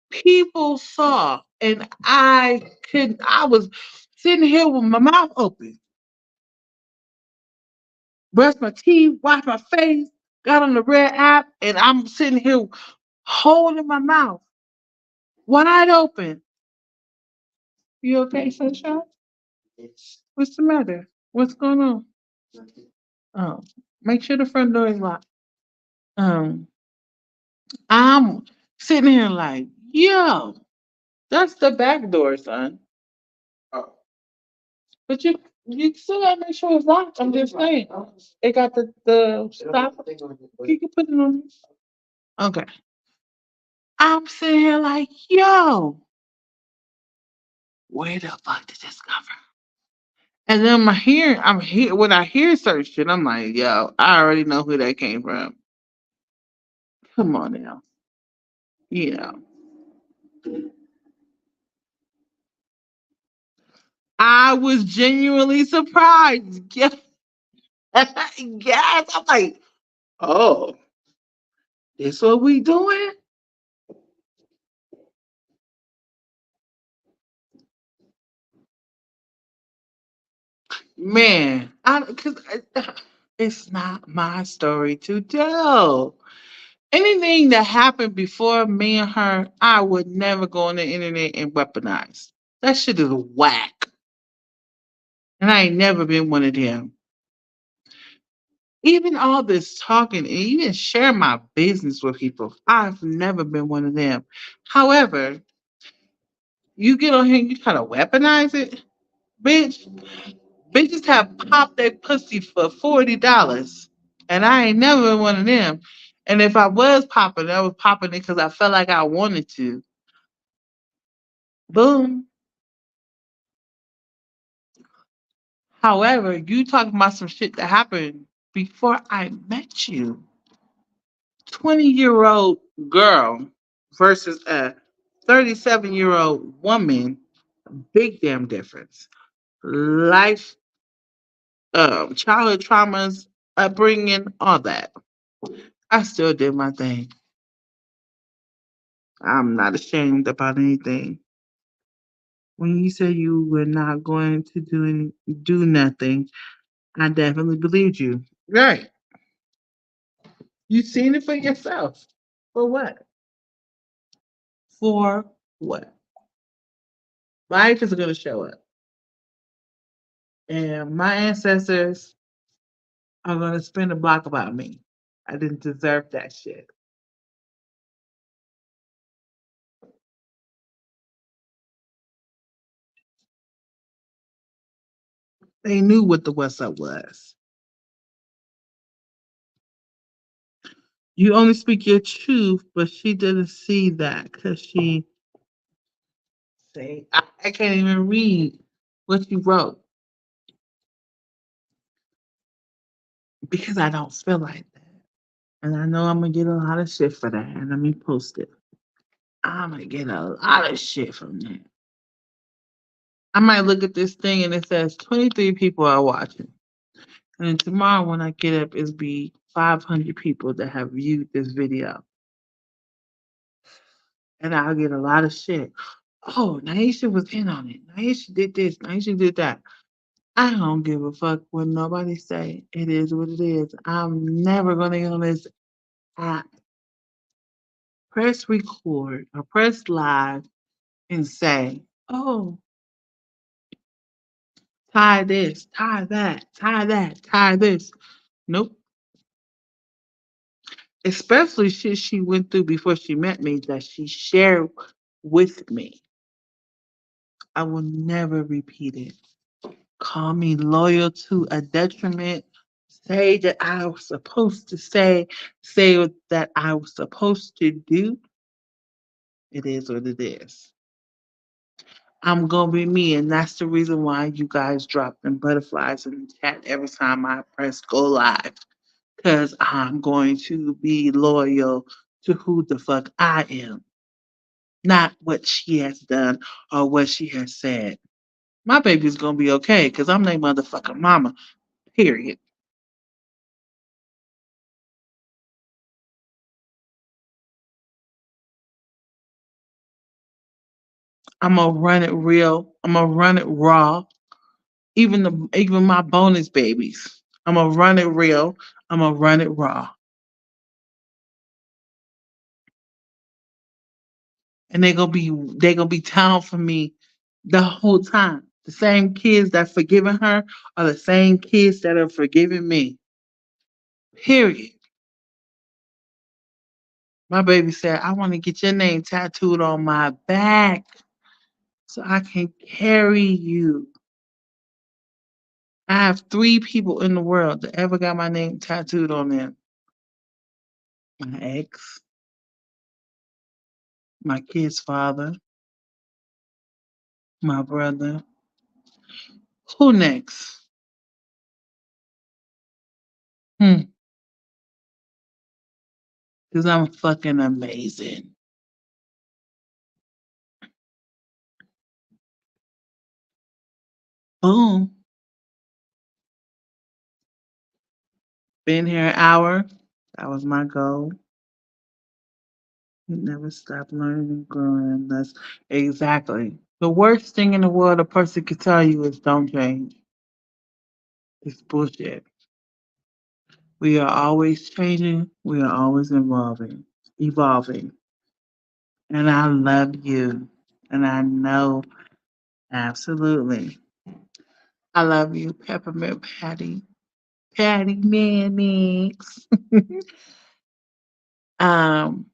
people saw. And I was sitting here with my mouth open, brushed my teeth, washed my face, got on the red app, and I'm sitting here holding my mouth wide open. You okay, sunshine? What's the matter? What's going on? Oh, make sure the front door is locked. Um, I'm sitting here like, yo, that's the back door, son. But you still gotta make sure it's locked. I'm just saying. It got the stop. You can put it on. Okay. I'm sitting here like, yo, where the fuck did this come from? And then I'm here when I hear certain shit, I'm like, yo, I already know who that came from. Come on now. You know. I was genuinely surprised. Yes. Yes. I'm like, oh, this what we doing? Man, it's not my story to tell. Anything that happened before me and her, I would never go on the internet and weaponize. That shit is whack. And I ain't never been one of them. Even all this talking and even share my business with people, I've never been one of them. However, you get on here and you try to weaponize it, bitch. Bitches have popped their pussy for $40, and I ain't never been one of them. And if I was popping, I was popping it because I felt like I wanted to. Boom. However, you talking about some shit that happened before I met you. 20-year-old girl versus a 37-year-old woman, big damn difference. Life, childhood traumas, upbringing, all that. I still did my thing. I'm not ashamed about anything. When you say you were not going to do nothing, I definitely believed you. Right. You seen it for yourself. For what? For what? Life is going to show up. And my ancestors are going to spin a block about me. I didn't deserve that shit. They knew what the what's up was. You only speak your truth, but she didn't see that because she say I can't even read what you wrote because I don't feel like that. And I know I'm gonna get a lot of shit for that. And let me post it. I'm gonna get a lot of shit from that. I might look at this thing and it says 23 people are watching. And then tomorrow when I get up, it'll be 500 people that have viewed this video. And I'll get a lot of shit. Oh, Naisha was in on it. Naisha did this. Naisha did that. I don't give a fuck what nobody say. It is what it is. I'm never gonna get on this app, press record or press live and say, oh, tie this, tie that, tie that, tie this. Nope. Especially shit she went through before she met me that she shared with me. I will never repeat it. Call me loyal to a detriment. Say that I was supposed to say that I was supposed to do. It is what it is. I'm gonna be me, and that's the reason why you guys drop them butterflies in the chat every time I press go live. Because I'm going to be loyal to who the fuck I am, not what she has done or what she has said. My baby's gonna be okay because I'm their motherfucking mama. Period. I'm gonna run it real. I'm gonna run it raw. Even my bonus babies. I'm gonna run it real. I'm gonna run it raw. And they gonna be down for me the whole time. The same kids that forgiven her are the same kids that are forgiving me. Period. My baby said, I want to get your name tattooed on my back so I can carry you. I have 3 people in the world that ever got my name tattooed on them. My ex, my kid's father, my brother. Who next? Because I'm fucking amazing. Boom. Been here an hour. That was my goal. You never stop learning and growing unless exactly. The worst thing in the world a person could tell you is don't change. It's bullshit. We are always changing. We are always evolving. And I love you. And I know absolutely. I love you, Peppermint Patty. Patty Mannix.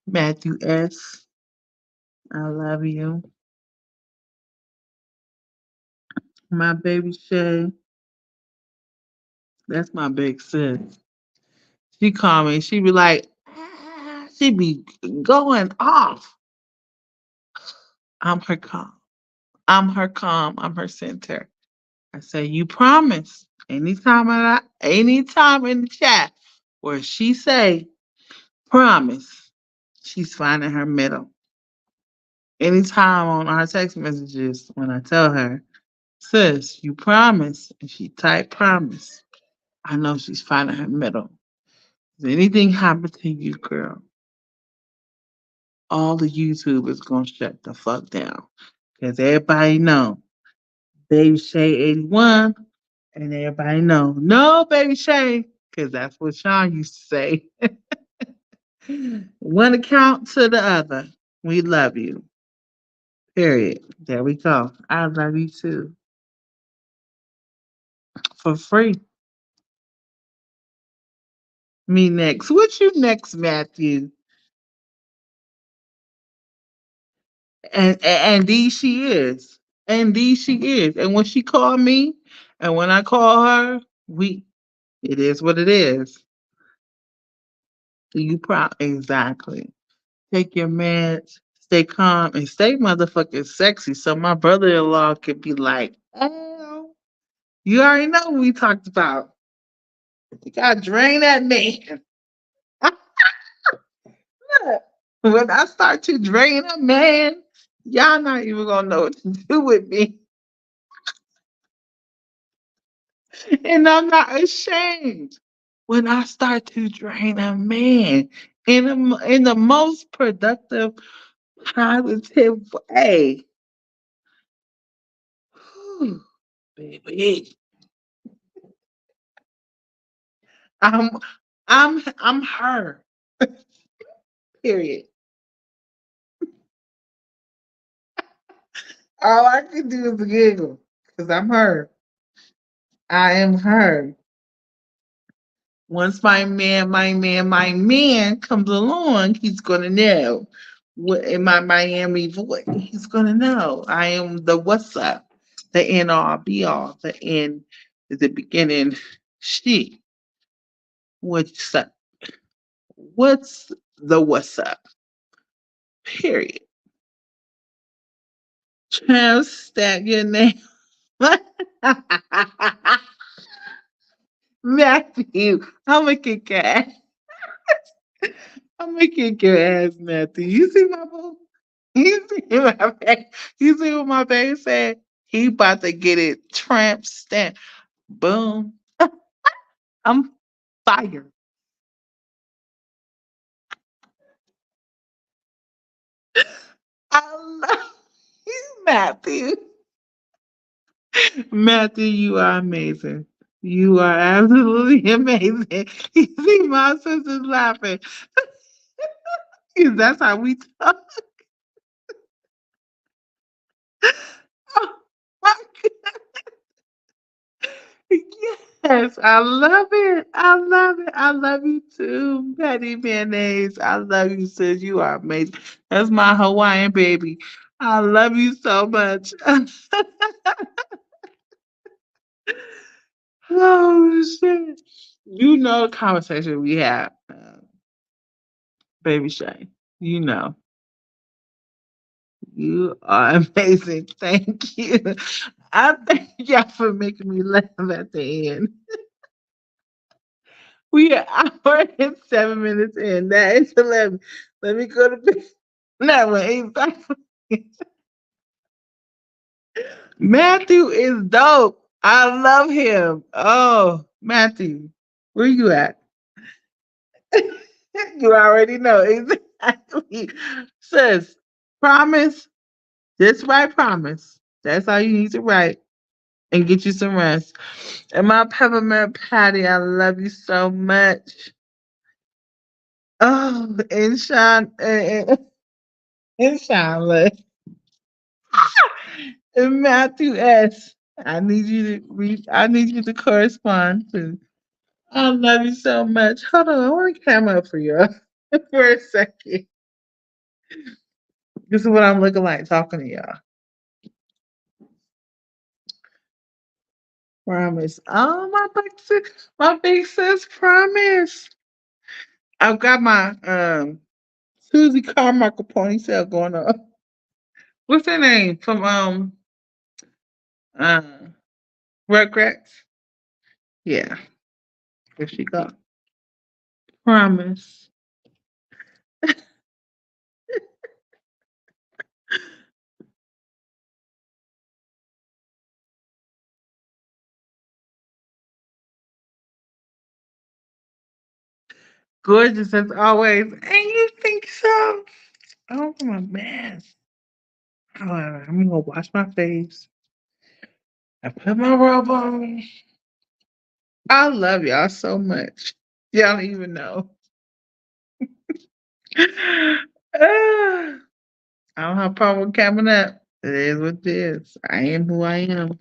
Matthew S. I love you. My baby Shay. That's my big sis. She call me. She be like, she be going off. I'm her calm. I'm her calm. I'm her center. I say, you promise. Anytime in the chat where she say promise, she's finding her middle. Anytime on our text messages when I tell her, sis, you promise, and she type promise, I know she's finding her middle. If anything happen to you, girl, all the YouTube is gonna shut the fuck down. Cause everybody know Baby Shay 81 and everybody know no Baby Shay. Cause that's what Sean used to say. One account to the other. We love you. Period. There we go. I love you too. For free. Me next. What you next, Matthew? And these she is. And these she is. And when she called me, and when I call her, it is what it is. You exactly. Take your meds, stay calm, and stay motherfucking sexy. So my brother-in-law could be like, "Oh, you already know what we talked about. You gotta drain that man." When I start to drain a man, y'all not even gonna know what to do with me. And I'm not ashamed. When I start to drain a man in the most productive, positive way. Whew, baby. I'm I'm her. Period. All I can do is giggle. Because I'm her. I am her. Once my man comes along, he's gonna know what in my Miami voice. He's gonna know I am the what's up, the end all be all, the end is the beginning. She, what's up? What's the what's up? Period. Just stat your name. Matthew, I'm gonna kick your ass. I'm gonna kick your ass, Matthew. You see my boo? You see my face? You see what my face said? He about to get it tramp stamp. Boom. I'm fired. I love you, Matthew. Matthew, you are amazing. You are absolutely amazing. You see my sisters laughing. 'Cause that's how we talk. Oh my Yes, I love it. I love it. I love you too, Patty Mayonnaise. I love you, sis. You are amazing. That's my Hawaiian baby. I love you so much. Oh shit! You know the conversation we have, baby Shay. You know you are amazing. Thank you. I thank y'all for making me laugh at the end. We are hour and 7 minutes in. That is 11. Let me go to bed. No, exactly. Matthew is dope. I love him. Oh, Matthew, where you at? You already know exactly. Sis, promise. Just write promise. That's all you need to write and get you some rest. And my peppermint patty, I love you so much. Oh, and Sean, and Charlotte. And Matthew S. I need you to read. I need you to correspond to. I love you so much. Hold on, I want to cam up for you for a second. This is what I'm looking like talking to y'all. Promise. Oh my big sis promise. I've got my Susie Carmichael ponytail going on. What's her name from uh Rugrats? Yeah, there she go. Promise. Gorgeous as always. And you think so? Oh my man. I'm gonna wash my face. I put my robe on. I love y'all so much. Y'all don't even know. I don't have a problem with coming up. It is what it is. I am who I am.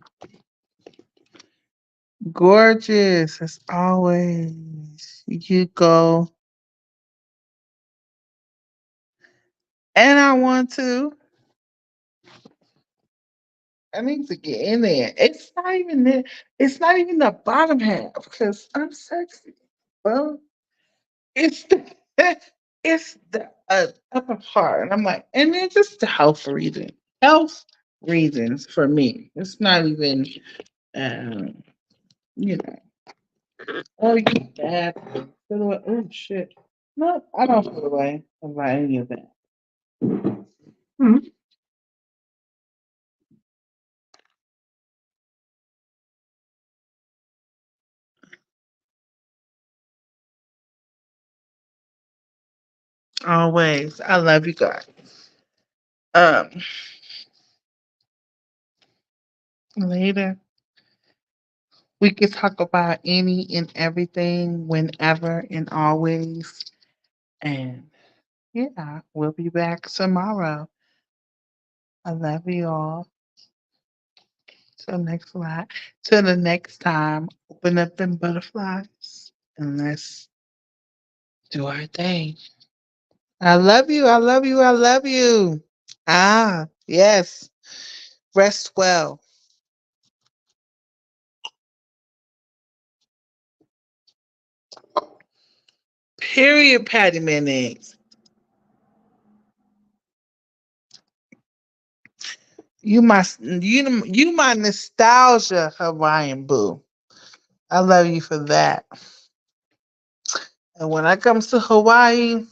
Gorgeous as always. You go. And I want to. I need to get in there. It's not even there. It's not even the bottom half because I'm sexy. Well, it's the it's the upper part. And I'm like, and it's just the health reason. Health reasons for me. It's not even um, you know, oh you bad. Feel away. Oh shit. No, I don't feel away about any of that. Mhm. Always. I love you guys. Um, Later we can talk about any and everything whenever and always. And yeah, we'll be back tomorrow. I love you all. Till next slide. Till the next time, open up them butterflies and let's do our thing. I love you. I love you. I love you. Ah, yes. Rest well. Period, Patty Mayonnaise. You my nostalgia Hawaiian boo. I love you for that. And when I comes to Hawaii,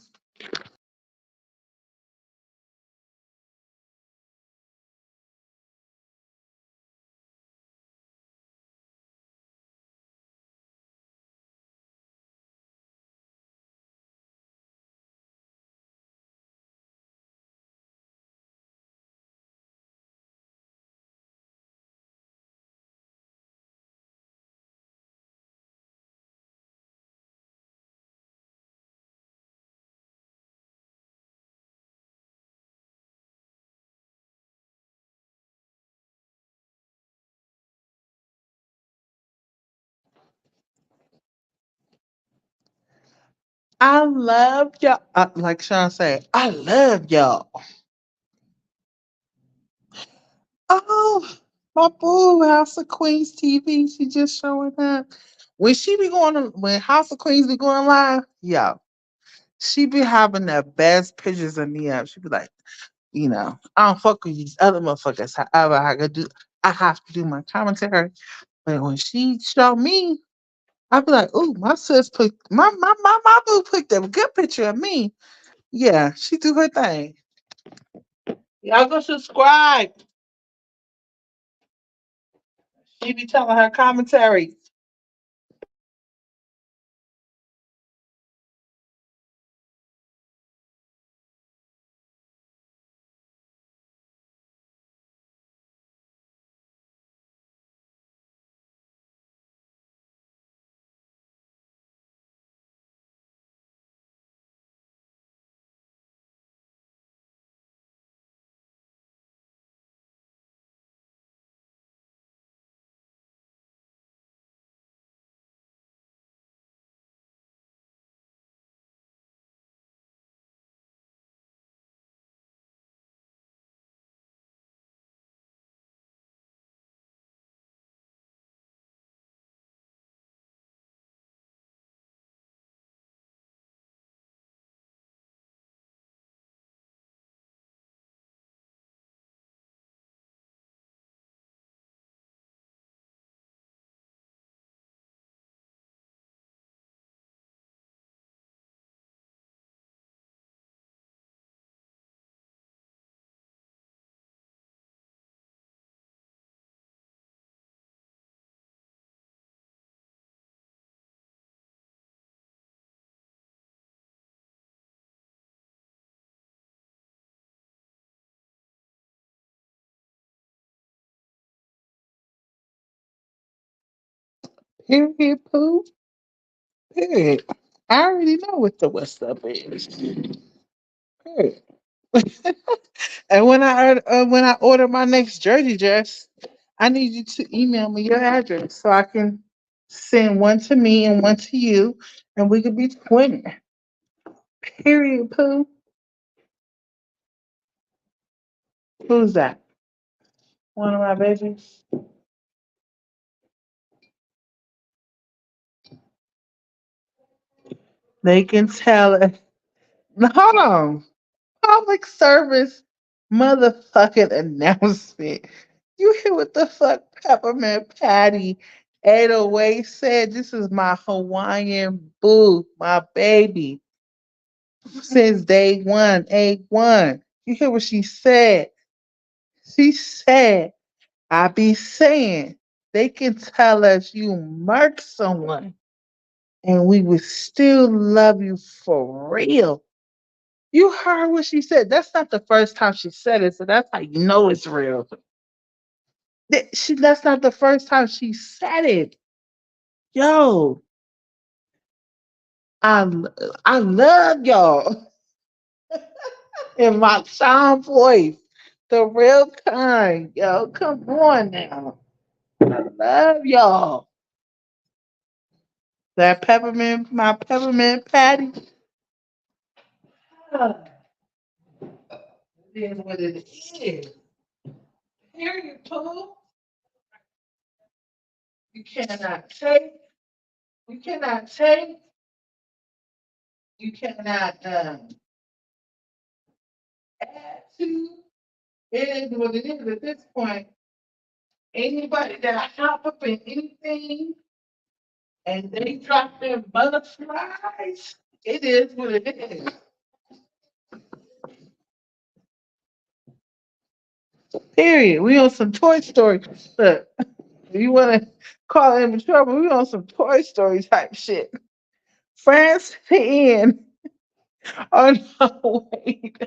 I love y'all. Like Sean said, I love y'all. Oh, my boo, House of Queens TV. She just showing up. When House of Queens be going live, yo, she be having the best pictures of me up. She be like, I don't fuck with these other motherfuckers. However, I have to do my commentary. But when she show me, I be like, ooh, my sis put my boo picked a good picture of me. Yeah, she do her thing. Y'all go subscribe. She be telling her commentary. Period, poo. Period. I already know what the what's up is. Period. And when I order my next jersey dress, I need you to email me your address so I can send one to me and one to you, and we could be twinning. Period, poo. Who's that? One of my babies. They can tell it. Hold on. Public service motherfucking announcement. You hear what the fuck Peppermint Patty 808 said? This is my Hawaiian boo, my baby. Since day one, A1. You hear what she said? She said, I be saying they can tell us you murked someone and we would still love you for real. You heard what she said. That's not the first time she said it, so that's how you know it's real. That's not the first time she said it. Yo, I I love y'all in my sound voice, the real kind. Yo, come on now. I love y'all. That peppermint, my peppermint patty. It is what it is. Period, Pooh. You cannot take, you cannot take, you cannot add to. It is what it is at this point. Anybody that hop up in anything and they drop their butterflies, it is what it is. Period. We on some Toy Story. Look, if you want to call it immature, but we on some Toy Story type shit. France to end. Oh no, wait.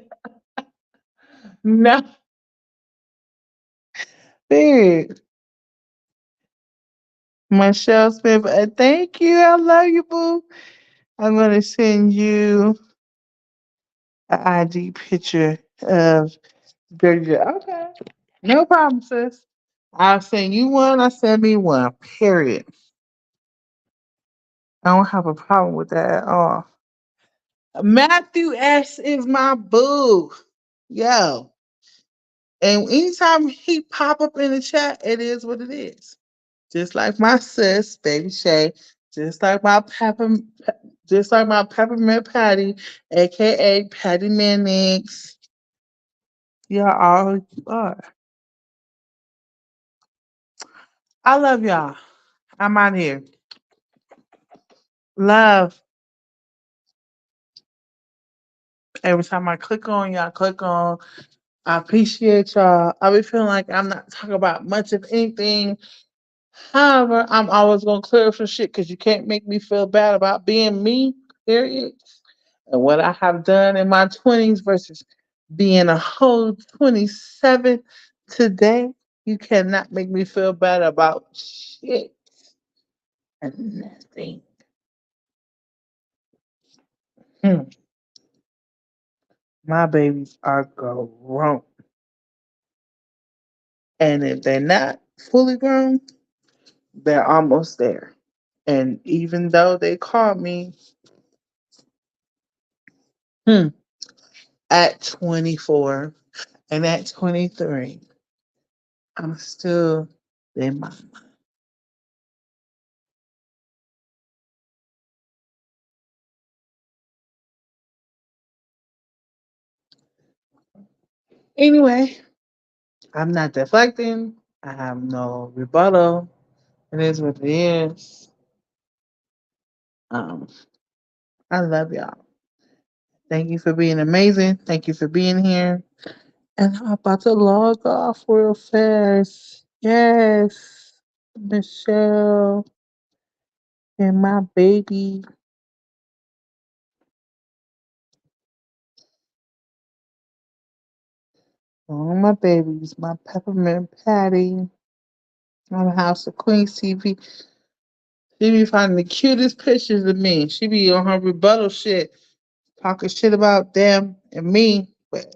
No, period. Michelle Smith, thank you. I love you, boo. I'm going to send you an ID picture of Bridget. Okay. No problem, sis. I'll send you one. I send me one. Period. I don't have a problem with that at all. Matthew S is my boo. Yo. And anytime he pop up in the chat, it is what it is. Just like my sis, baby Shay, just like my just like my peppermint patty, aka Patty Mannix. Y'all all you are. I love y'all. I'm out here. Love. Every time I click on y'all, click on. I appreciate y'all. I be feeling like I'm not talking about much of anything. However, I'm always gonna clear up some shit because you can't make me feel bad about being me. Period. And what I have done in my 20s versus being a whole 27 today, you cannot make me feel bad about shit and nothing. Hmm. My babies are grown. And if they're not fully grown, they're almost there. And even though they call me hmm, at 24 and at 23, I'm still their mama. Anyway, I'm not deflecting. I have no rebuttal. It is what it is. Um, I love y'all. Thank you for being amazing. Thank you for being here. And I'm about to log off real fast. Yes, Michelle and my baby. All my babies, my peppermint patty on the House of Queens TV. She be finding the cutest pictures of me. She be on her rebuttal shit, talking shit about them and me. But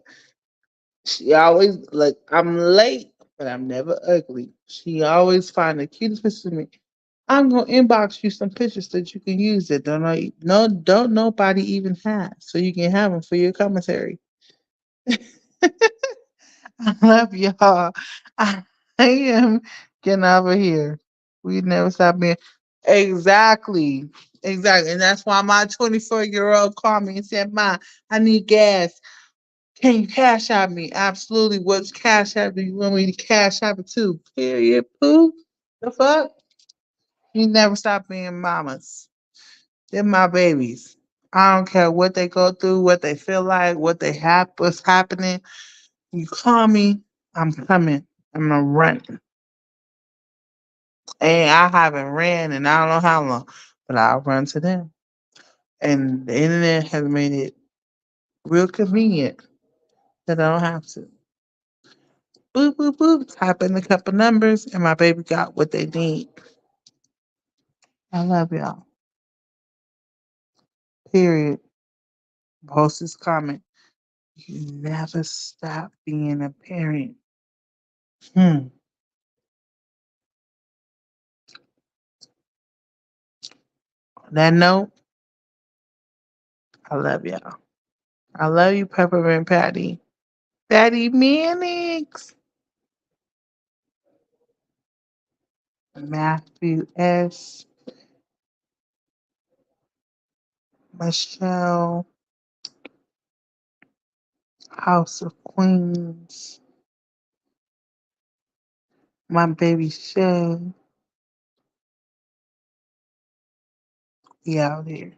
she always like I'm late, but I'm never ugly. She always find the cutest pictures of me. I'm gonna inbox you some pictures that you can use that don't nobody even have, so you can have them for your commentary. I love y'all. I am getting over here. We never stop being exactly, exactly, and that's why my 24-year-old called me and said, "Ma, I need gas. Can you cash out me?" Absolutely. What's cash out? Do you want me to cash out it too? Period. Pooh. The fuck? You never stop being mamas. They're my babies. I don't care what they go through, what they feel like, what's happening. You call me, I'm coming. I'm gonna run. And I haven't ran in I don't know how long, but I'll run to them. And the internet has made it real convenient that I don't have to. Boop, boop, boop. Type in a couple numbers, and my baby got what they need. I love y'all. Period. Post this comment. You never stop being a parent. Hmm. On that note, I love y'all. I love you, Peppermint Patty. Patty Mannix. Matthew S. Michelle. House of Queens. My baby Shay. We out here.